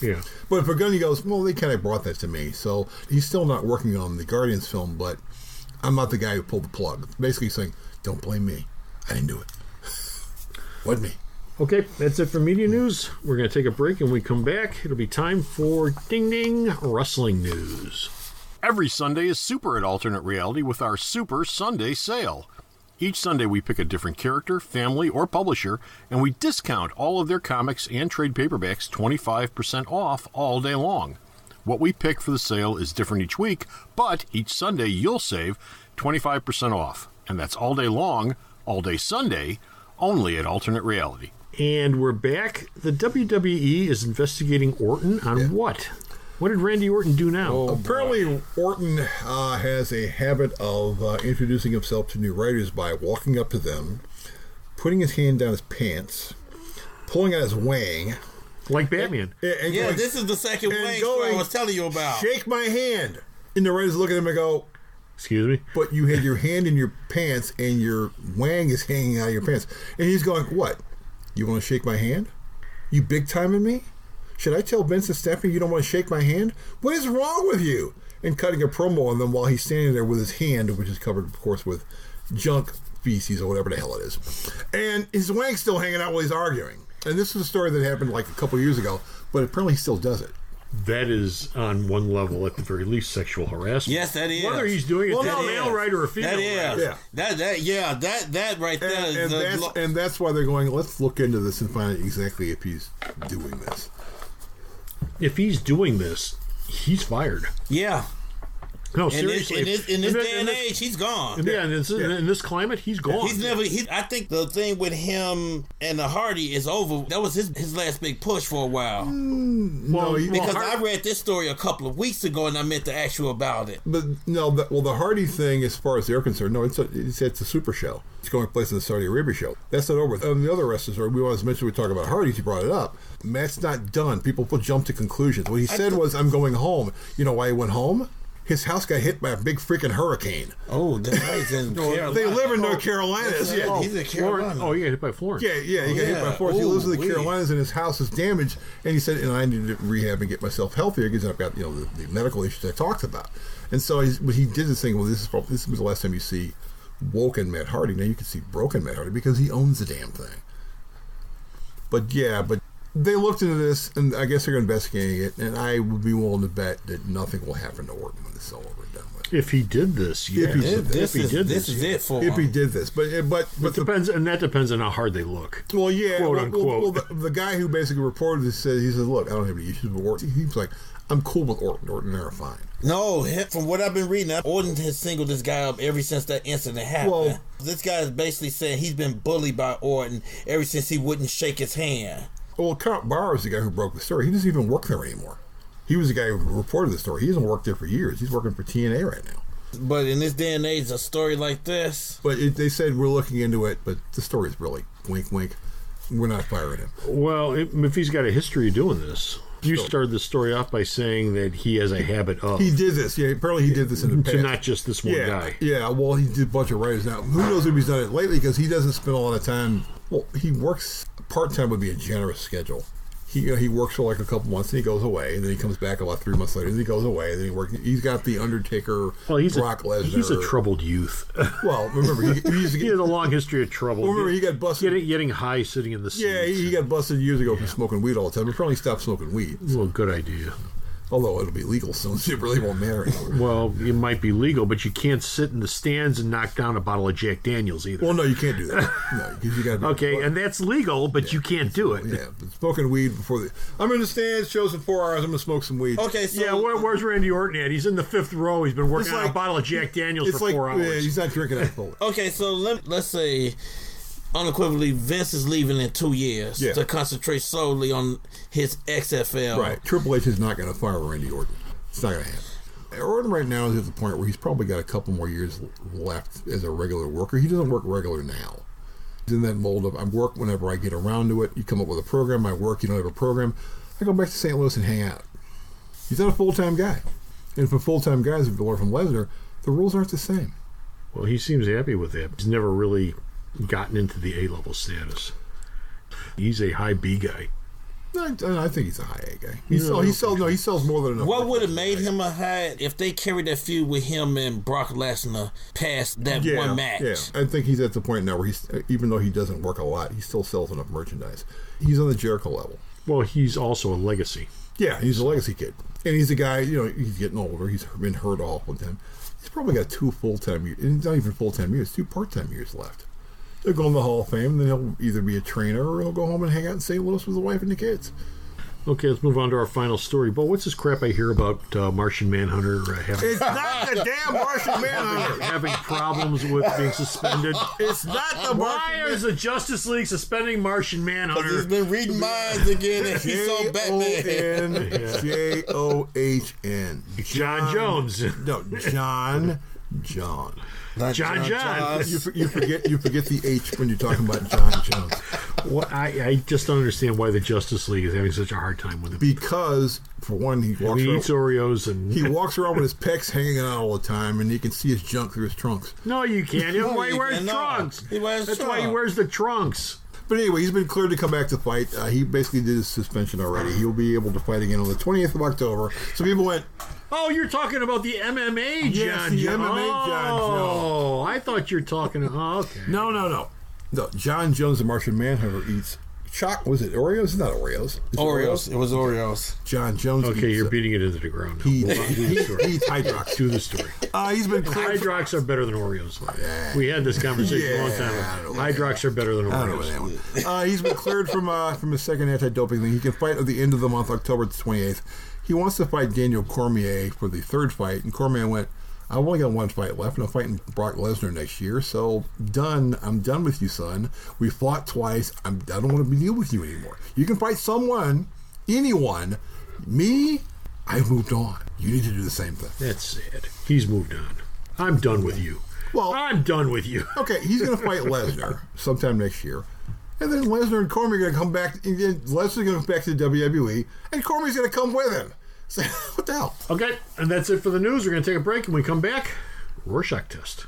Yeah. But for Gunn, he goes, well, they kind of brought that to me. So he's still not working on the Guardians film, but I'm not the guy who pulled the plug. Basically saying, don't blame me. I didn't do it. Wasn't me. Okay, that's it for media news. We're going to take a break, and when we come back, it'll be time for Ding Ding Wrestling News. Every Sunday is super at Alternate Reality with our Super Sunday Sale. Each Sunday we pick a different character, family, or publisher, and we discount all of their comics and trade paperbacks 25% off all day long. What we pick for the sale is different each week, but each Sunday you'll save 25% off. And that's all day long, all day Sunday, only at Alternate Reality. And we're back. The WWE is investigating Orton on what? What did Randy Orton do now? Apparently, Orton has a habit of introducing himself to new writers by walking up to them, putting his hand down his pants, pulling out his wang. Like Batman. And yeah, going, this is the second wang story I was telling you about. Shake my hand. And the writers look at him and go, Excuse me? But you had your hand in your pants and your wang is hanging out of your pants. And he's going, what? You want to shake my hand? You big timing me? Should I tell Vince and Stephanie you don't want to shake my hand? What is wrong with you? And cutting a promo on them while he's standing there with his hand, which is covered, of course, with junk feces or whatever the hell it is. And his wang's still hanging out while he's arguing. And this is a story that happened like a couple years ago, but apparently he still does it. That is, on one level, at the very least, sexual harassment. Yes, that is. Whether he's doing it to a male writer or a female writer. That right there. And that's why they're going, let's look into this and find out exactly if he's doing this. If he's doing this, he's fired. Yeah. No, seriously. In this day and age, he's gone. Yeah, in this climate, he's gone. He's never. I think the thing with him and the Hardy is over. That was his last big push for a while. Because I read this story a couple of weeks ago, and I meant to ask you about it. But no, the Hardy thing, as far as they're concerned, no, it's a super show. It's going place in the Saudi Arabia show. That's not over with. The other wrestlers, we wanted to mention, we talk about Hardys. You brought it up. Matt's not done. People jump to conclusions. What he said was, "I'm going home." You know why he went home? His house got hit by a big freaking hurricane. Oh, that's right. He's in Carolina. They live in North Carolina. Yeah, he's in Carolina. Oh, he got hit by Florence. Yeah, he got hit by Florence. He lives in the Carolinas, and his house is damaged. And he said, "And I need to rehab and get myself healthier because I've got the medical issues I talked about." And so he did this thing. Well, this was the last time you see woken Matt Hardy. Now you can see broken Matt Hardy because he owns the damn thing. But they looked into this, and I guess they're investigating it, and I would be willing to bet that nothing will happen to Orton when it's all over and done with. If he did this, yeah. This is it for him. If he did this. But it depends, and that depends on how hard they look. Well, yeah. Quote, unquote. Well, the guy who basically reported this said, look, I don't have any issues with Orton. He was like, I'm cool with Orton. Orton and I are fine. No, from what I've been reading, Orton has singled this guy up ever since that incident happened. Well, this guy is basically saying he's been bullied by Orton ever since he wouldn't shake his hand. Well, Count Barr is the guy who broke the story. He doesn't even work there anymore. He was the guy who reported the story. He hasn't worked there for years. He's working for TNA right now. But in this day and age, a story like this... But they said we're looking into it, but the story's really wink, wink. We're not firing him. Well, if he's got a history of doing this... You started the story off by saying that he has a habit of... He did this. Yeah, apparently he did this in the past. To not just this one guy. Yeah, well, he did a bunch of writers. Now, who knows if he's done it lately, because he doesn't spend a lot of time... Well, he works... Part-time would be a generous schedule. He works for like a couple months, and he goes away, and then he comes back about 3 months later, and he goes away, and then he works. He's got the Undertaker, Brock Lesnar. He's a troubled youth. Well, remember, he has a long history of trouble. Well, remember, he got busted. Getting high sitting in the seats. Yeah, he got busted years ago for smoking weed all the time. He probably stopped smoking weed. Well, good idea. Although it'll be legal soon, so it really won't matter anymore. Well, it might be legal, but you can't sit in the stands and knock down a bottle of Jack Daniels either. Well, no, you can't do that. No, because you got to. Okay, and that's legal, but you can't do it. Yeah, but smoking weed before I'm in the stands. Shows in 4 hours. I'm gonna smoke some weed. Okay, so where's Randy Orton at? He's in the 5th row. He's been working on a bottle of Jack Daniels for 4 hours. Yeah, he's not drinking alcohol. Okay, so let's say unequivocally, Vince is leaving in 2 years to concentrate solely on his XFL. Right. Triple H is not going to fire Randy Orton. It's not going to happen. Orton right now is at the point where he's probably got a couple more years left as a regular worker. He doesn't work regular now. He's in that mold of, I work whenever I get around to it. You come up with a program, I work, you don't have a program. I go back to St. Louis and hang out. He's not a full-time guy. And for full-time guys, if you learn from Lesnar, the rules aren't the same. Well, he seems happy with that. He's never really gotten into the A-level status. He's a high B guy. I think he's a high A guy. He sells more than enough. What would have made him a high if they carried that feud with him and Brock Lesnar past that one match? Yeah, I think he's at the point now where even though he doesn't work a lot, he still sells enough merchandise. He's on the Jericho level. Well, he's also a legacy. Yeah, he's a legacy kid. And he's a guy, he's getting older. He's been hurt all the time. He's probably got 2 full-time years, not even full-time years, 2 part-time years left. He'll go in the Hall of Fame, and then he'll either be a trainer or he'll go home and hang out in St. Louis with the wife and the kids. Okay, let's move on to our final story. But what's this crap I hear about Martian Manhunter having... It's not the damn Martian Manhunter! Having problems with being suspended. It's not the Martian Why is the Justice League suspending Martian Manhunter? Because he's been reading minds again and he saw Batman. John. John Jones. No, John John. John. You forget the H when you're talking about John Jones. Well, I just don't understand why the Justice League is having such a hard time with him. Because, for one, he eats Oreos and he walks around with his pecs hanging out all the time, and you can see his junk through his trunks. No, you can't. That's why he wears trunks. That's why he wears the trunks. But anyway, he's been cleared to come back to fight. He basically did his suspension already. He'll be able to fight again on the 20th of October. So people went, oh, you're talking about the MMA John yes, the Jones. MMA John Jones. Oh, I thought you were talking. Oh, okay. No. John Jones, the Martian Manhunter, eats was it Oreos? It's not Oreos. Oreos. It was Oreos. John Jones. Okay, you're beating it into the ground. He eats Hydrox. Do the story. He's been cleared. Hydrox are better than Oreos. We had this conversation a long time ago. Hydrox are better than Oreos. I don't know that one. He's been cleared from his second anti-doping thing. He can fight at the end of the month, October 28th. He wants to fight Daniel Cormier for the third fight, and Cormier went, I've only got one fight left, and I'm fighting Brock Lesnar next year, so done. I'm done with you, son. We fought twice. I don't want to deal with you anymore. You can fight someone, anyone. Me, I've moved on. You need to do the same thing. That's sad. He's moved on. I'm done with you. Well, I'm done with you. Okay, he's going to fight Lesnar sometime next year. And then Lesnar and Cormier are going to come back. Lesnar's going to come back to the WWE, and Cormier's going to come with him. So, what the hell? Okay, and that's it for the news. We're going to take a break, and when we come back, Rorschach Test.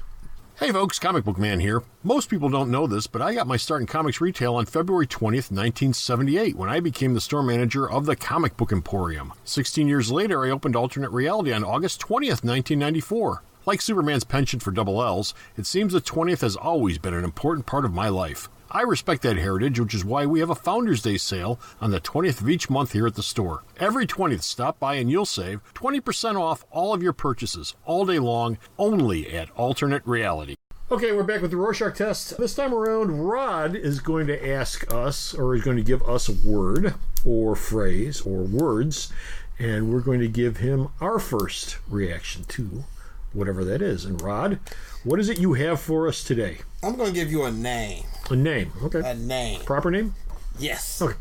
Hey folks, Comic Book Man here. Most people don't know this, but I got my start in comics retail on February 20th, 1978, when I became the store manager of the Comic Book Emporium. 16 years later, I opened Alternate Reality on August 20th, 1994. Like Superman's penchant for double L's, it seems the 20th has always been an important part of my life. I respect that heritage, which is why we have a Founders Day sale on the 20th of each month here at the store. Every 20th, stop by and you'll save 20% off all of your purchases all day long, only at Alternate Reality. Okay, we're back with the Rorschach Test. This time around, Rod is going to ask us, or is going to give us a word or phrase or words, and we're going to give him our first reaction to whatever that is. And Rod, what is it you have for us today? I'm going to give you a name. A name, okay. A name. Proper name? Yes. Okay.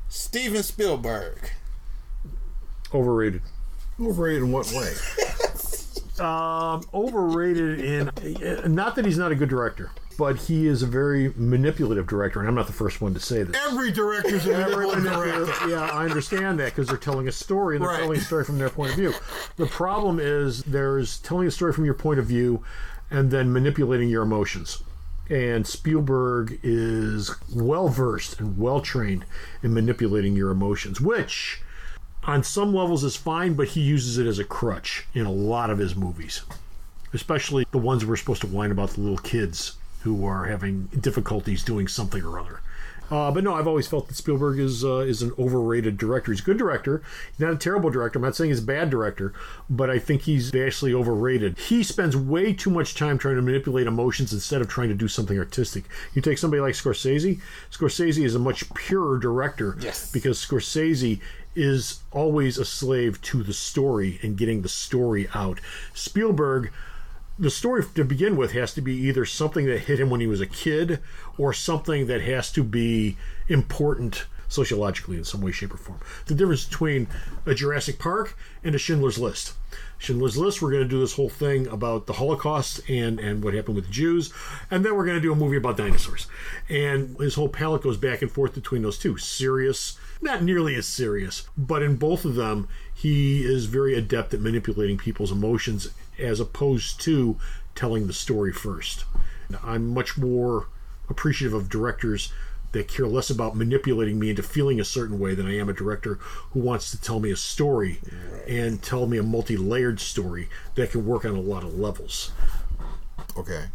Steven Spielberg. Overrated. Overrated in what way? Overrated in, not that he's not a good director, but he is a very manipulative director, and I'm not the first one to say this. Every director's a manipulative director. Yeah, I understand that, because they're telling a story, and they're right. telling a story from their point of view. The problem is there's telling a story from your point of view and then manipulating your emotions. And Spielberg is well-versed and well-trained in manipulating your emotions, which on some levels is fine, but he uses it as a crutch in a lot of his movies, especially the ones we're supposed to whine about, the little kids who are having difficulties doing something or other. But no, I've always felt that Spielberg is an overrated director. He's a good director. He's not a terrible director. I'm not saying he's a bad director, but I think he's vastly overrated. He spends way too much time trying to manipulate emotions instead of trying to do something artistic. You take somebody like Scorsese. Scorsese is a much purer director, yes, because Scorsese is always a slave to the story and getting the story out. Spielberg, the story to begin with has to be either something that hit him when he was a kid or something that has to be important sociologically in some way, shape, or form. The difference between a Jurassic Park and a Schindler's List. Schindler's List, we're going to do this whole thing about the Holocaust and what happened with the Jews, and then we're going to do a movie about dinosaurs. And his whole palette goes back and forth between those two. Serious, not nearly as serious, but in both of them, he is very adept at manipulating people's emotions as opposed to telling the story first. I'm much more appreciative of directors that care less about manipulating me into feeling a certain way than I am a director who wants to tell me a story and tell me a multi-layered story that can work on a lot of levels. Okay.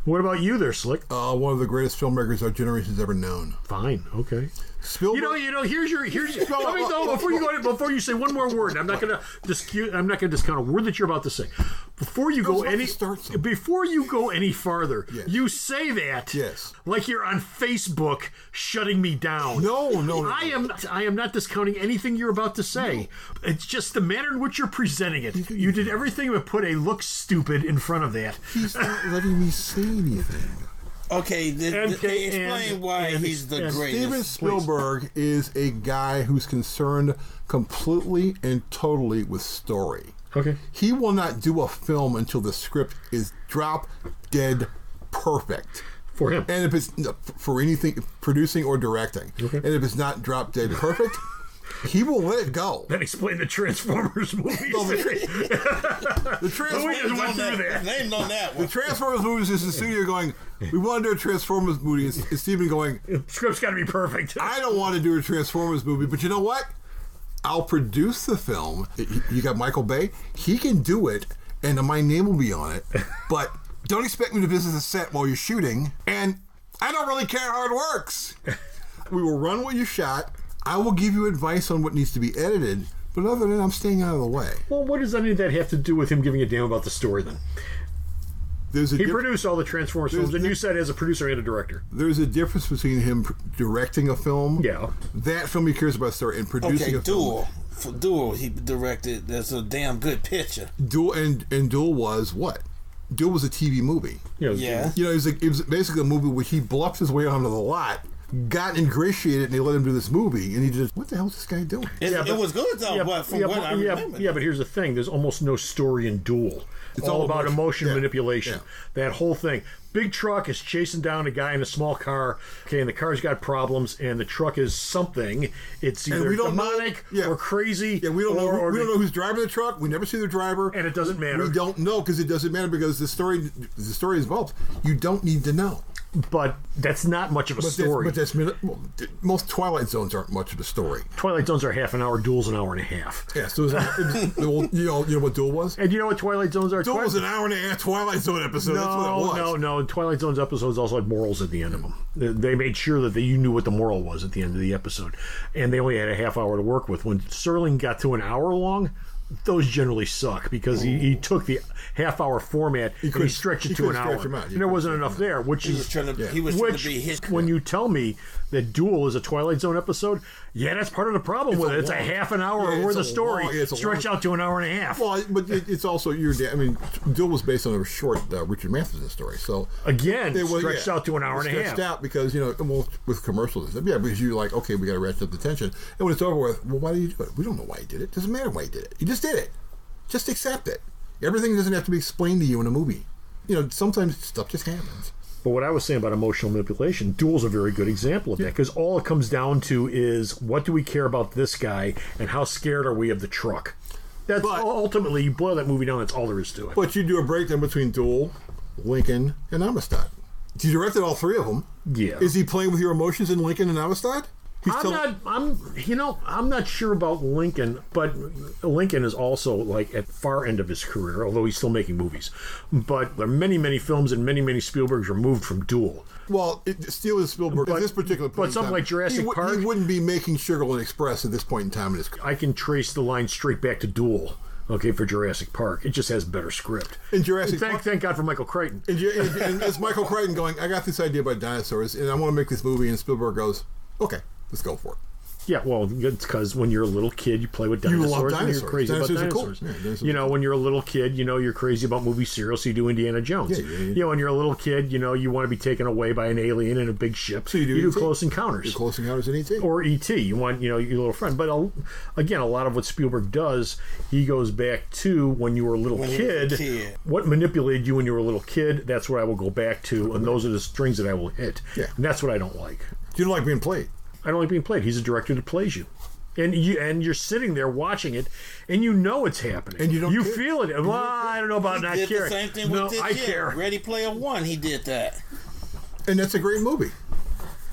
What about you there, Slick? One of the greatest filmmakers our generation's ever known. Fine. Okay. Spielberg. You know. Here's. Let me know before you say one more word. I'm not gonna discount a word that you're about to say. Before you go any farther, yes. You say that like you're on Facebook shutting me down. No. I am not discounting anything you're about to say. No. It's just the manner in which you're presenting it. You did everything but put a look stupid in front of that. He's not letting me say anything. Okay, explain why he's the greatest. Steven Spielberg is a guy who's concerned completely and totally with story. Okay. He will not do a film until the script is drop dead perfect. For him. And if it's for anything, producing or directing. Okay. And if it's not drop dead perfect, he will let it go. That explained the Transformers movies. The Transformers went through that. Name on that one. The Transformers movies is the studio going, we want to do a Transformers movie. It's Steven going, the script's got to be perfect. I don't want to do a Transformers movie, but you know what? I'll produce the film. You got Michael Bay. He can do it, and my name will be on it. But don't expect me to visit the set while you're shooting. And I don't really care how it works. We will run what you shot. I will give you advice on what needs to be edited. But other than that, I'm staying out of the way. Well, what does any of that have to do with him giving a damn about the story, then? He produced all the Transformers films, and you said as a producer and a director. There's a difference between him directing a film, that film he cares about the story, and producing a film. For Duel, he directed. That's a damn good picture. Duel and Duel was what? Duel was a TV movie. Yeah. You know, it was basically a movie where he bluffed his way onto the lot, got ingratiated, and they let him do this movie, and he just, what the hell is this guy doing? It was good though, but from what I remember. Yeah, but here's the thing: there's almost no story in Duel. It's all about emotion manipulation. Yeah. That whole thing. Big truck is chasing down a guy in a small car. Okay, and the car's got problems, and the truck is something. It's either demonic or crazy. Yeah, we don't know. We don't know who's driving the truck. We never see the driver, and it doesn't matter. We don't know because it doesn't matter because the story is involved. You don't need to know. But that's not much of a story. Most Twilight Zones aren't much of a story. Twilight Zones are half an hour. Duel's an hour and a half. Yeah, so you know what Duel was? And you know what Twilight Zones are? Duel was an hour and a half Twilight Zone episode. That's what it was. No. Twilight Zone's episodes also had morals at the end of them. They made sure that you knew what the moral was at the end of the episode. And they only had a half hour to work with. When Serling got to an hour long, those generally suck because he took the half-hour format and he stretched it to an hour. And there wasn't enough there, which he was trying to be his. When you tell me that Duel is a Twilight Zone episode, that's part of the problem with it. It's a half an hour worth of story stretched out to an hour and a half. Well, but it's also Duel was based on a short Richard Matheson story, so again, stretched out to an hour and a half. Stretched out because with commercials, because you're like, okay, we got to ratchet up the tension, and when it's over with, well, why did you do it? We don't know why he did it. Doesn't matter why he did it. He just did it. Just accept it. Everything doesn't have to be explained to you in a movie. Sometimes stuff just happens. But what I was saying about emotional manipulation, Duel's a very good example of that, because all it comes down to is what do we care about this guy and how scared are we of the truck? That's ultimately, you boil that movie down, that's all there is to it. But you do a breakdown between Duel, Lincoln, and Amistad. You directed all three of them. Yeah. Is he playing with your emotions in Lincoln and Amistad? I'm not sure about Lincoln, but Lincoln is also like at far end of his career, although he's still making movies. But there are many Films and many Spielbergs removed from Duel. Well, Steven Spielberg at this particular point, but something like Jurassic Park, he wouldn't be making Sugarland Express at this point in time in his career. I can trace the line straight back to Duel. Okay, for Jurassic Park, it just has better script. In Jurassic Park, thank God for Michael Crichton. And it's Michael Crichton going, I got this idea about dinosaurs, and I want to make this movie. And Spielberg goes, okay, let's go for it. Yeah, well, it's because when you're a little kid, you play with dinosaurs. You love dinosaurs. And you're crazy about dinosaurs. Cool. Yeah, dinosaurs when you're a little kid, you're crazy about movie serials, so you do Indiana Jones. Yeah. When you're a little kid, you want to be taken away by an alien in a big ship. So you do Close Encounters. You do Close Encounters in E.T. Or E.T. You want, your little friend. But again, a lot of what Spielberg does, he goes back to when you were a little kid. What manipulated you when you were a little kid, that's what I will go back to, and those are the strings that I will hit. Yeah. And that's what I don't like. You don't like being played. I don't like being played. He's a director that plays you. And you're sitting there watching it, and you know it's happening. And you feel it. Well, I don't know about not caring. He did the same thing with this care. Ready Player One, he did that. And that's a great movie.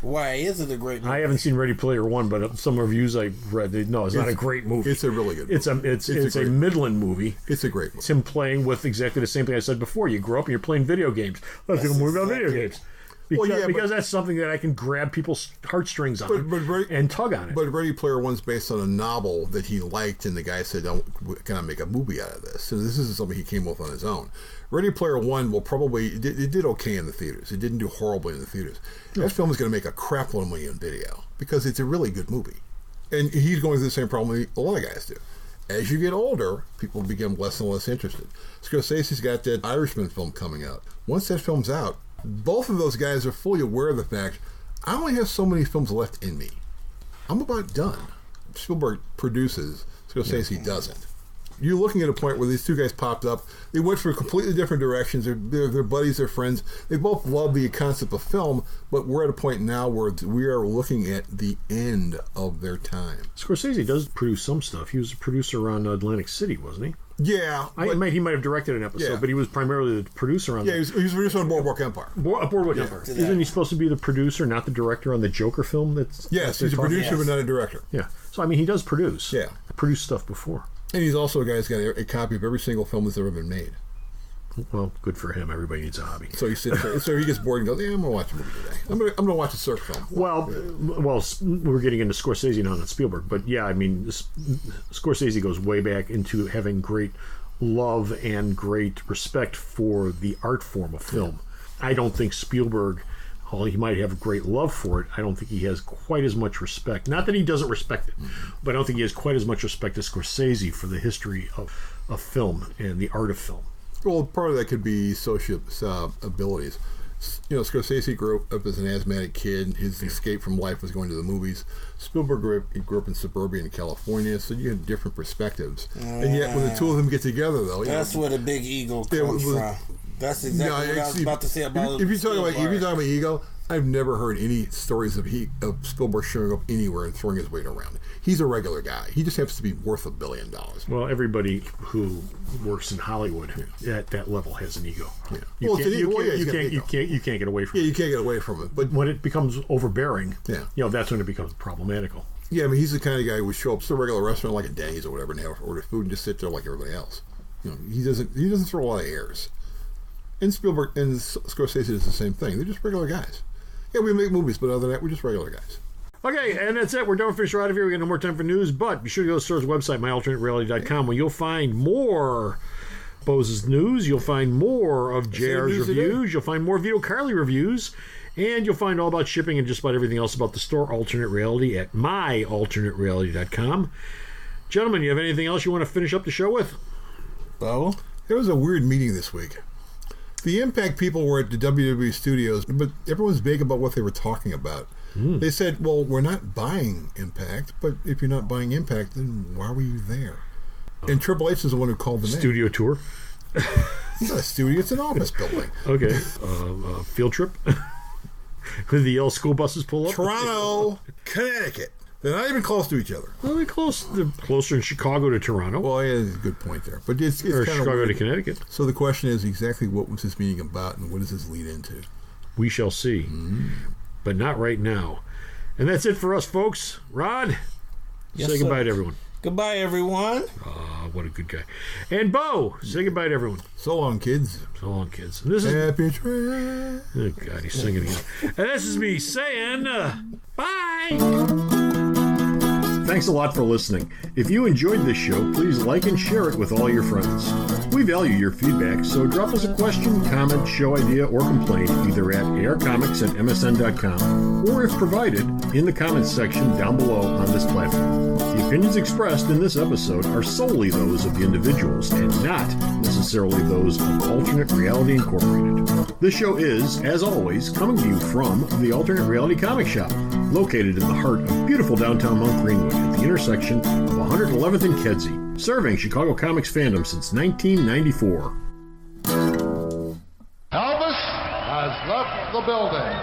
Why is it a great movie? I haven't seen Ready Player One, but some reviews I've read, it's not a great movie. It's a really good movie. It's a Midland movie. It's a great movie. It's him playing with exactly the same thing I said before. You grow up and you're playing video games. Let's do a movie about video games. Because that's something that I can grab people's heartstrings on and tug on it. But Ready Player One's based on a novel that he liked, and the guy said, can I make a movie out of this? So this isn't something he came up with on his own. Ready Player One will probably, it did okay in the theaters. It didn't do horribly in the theaters. That film is going to make a crap load of money on video because it's a really good movie. And he's going through the same problem a lot of guys do. As you get older, people become less and less interested. Scorsese's got that Irishman film coming out. Once that film's out, both of those guys are fully aware of the fact, I only have so many films left in me. I'm about done. Spielberg produces, Scorsese doesn't. you're looking at a point where these two guys popped up. They went for completely different directions. They're buddies, they're friends. They both love the concept of film, but we're at a point now where we are looking at the end of their time. Scorsese does produce some stuff. He was a producer on Atlantic City, wasn't he? Yeah. He might have directed an episode, but he was primarily the producer on that. Yeah, he was a producer on Boardwalk Empire. Boardwalk Empire. Isn't he supposed to be the producer, not the director on the Joker film? Yes, he's a producer, but not a director. Yeah. So, I mean, he does produce. Yeah. Produced stuff before. And he's also a guy who's got a copy of every single film that's ever been made. Well, good for him. Everybody needs a hobby. So he sits there, so he gets bored and goes, I'm going to watch a movie today. I'm going to watch a surf film. Well, we're getting into Scorsese now, not Spielberg. But yeah, I mean, Scorsese goes way back into having great love and great respect for the art form of film. I don't think Spielberg, while he might have great love for it, I don't think he has quite as much respect. Not that he doesn't respect it, but I don't think he has quite as much respect as Scorsese for the history of film and the art of film. Well, part of that could be social abilities. Scorsese grew up as an asthmatic kid. His escape from life was going to the movies. Spielberg grew up in suburbia California, so you had different perspectives. And yet, when the two of them get together, though, that's where the big ego comes from. That's exactly what I was about to say about. If you're talking about ego, I've never heard any stories of Spielberg showing up anywhere and throwing his weight around. He's a regular guy. He just happens to be worth $1 billion. Well, everybody who works in Hollywood at that level has an ego. Yeah. You can't get away from it. Yeah, you can't get away from it. But when it becomes overbearing, that's when it becomes problematical. Yeah, I mean, he's the kind of guy who would show up to a regular restaurant like a Denny's or whatever and order food and just sit there like everybody else. He doesn't throw a lot of airs. And Spielberg and Scorsese is the same thing. They're just regular guys. Yeah, we make movies, but other than that, we're just regular guys. Okay, and that's it. We're done with Fish. We're out of here. We got no more time for news, but be sure to go to the store's website, myalternatereality.com, where you'll find more Bose's news. You'll find more of JR's reviews. You'll find more Vito Carli reviews. And you'll find all about shipping and just about everything else about the store, Alternate Reality, at myalternatereality.com. Gentlemen, you have anything else you want to finish up the show with? Bo? There was a weird meeting this week. The Impact people were at the WWE studios, but everyone's vague about what they were talking about. They said, well, we're not buying Impact, but if you're not buying Impact, then why were you there? And Triple H is the one who called the name. Studio tour? It's not a studio, it's an office building. Okay. Field trip? Could the yellow school buses pull up? Toronto, Connecticut. They're not even close to each other. Well, they're close. They're closer in Chicago to Toronto. Well, yeah, there's a good point there. But it's or kind Chicago of to Connecticut. So the question is exactly what was this meeting about and what does this lead into? We shall see. But not right now. And that's it for us, folks. Rod, say goodbye to everyone. Goodbye, everyone. What a good guy. And Bo, say goodbye to everyone. So long, kids. So long, kids. And this Happy Trail. Oh, God, he's singing again. And this is me saying, bye. Thanks a lot for listening. If you enjoyed this show, please like and share it with all your friends. We value your feedback, so drop us a question, comment, show idea, or complaint either at arcomics@msn.com or, if provided, in the comments section down below on this platform. The opinions expressed in this episode are solely those of the individuals and not necessarily those of Alternate Reality Incorporated. This show is, as always, coming to you from the Alternate Reality Comic Shop, located in the heart of beautiful downtown Mount Greenwood at the intersection of 111th and Kedzie, serving Chicago comics fandom since 1994. Elvis has left the building.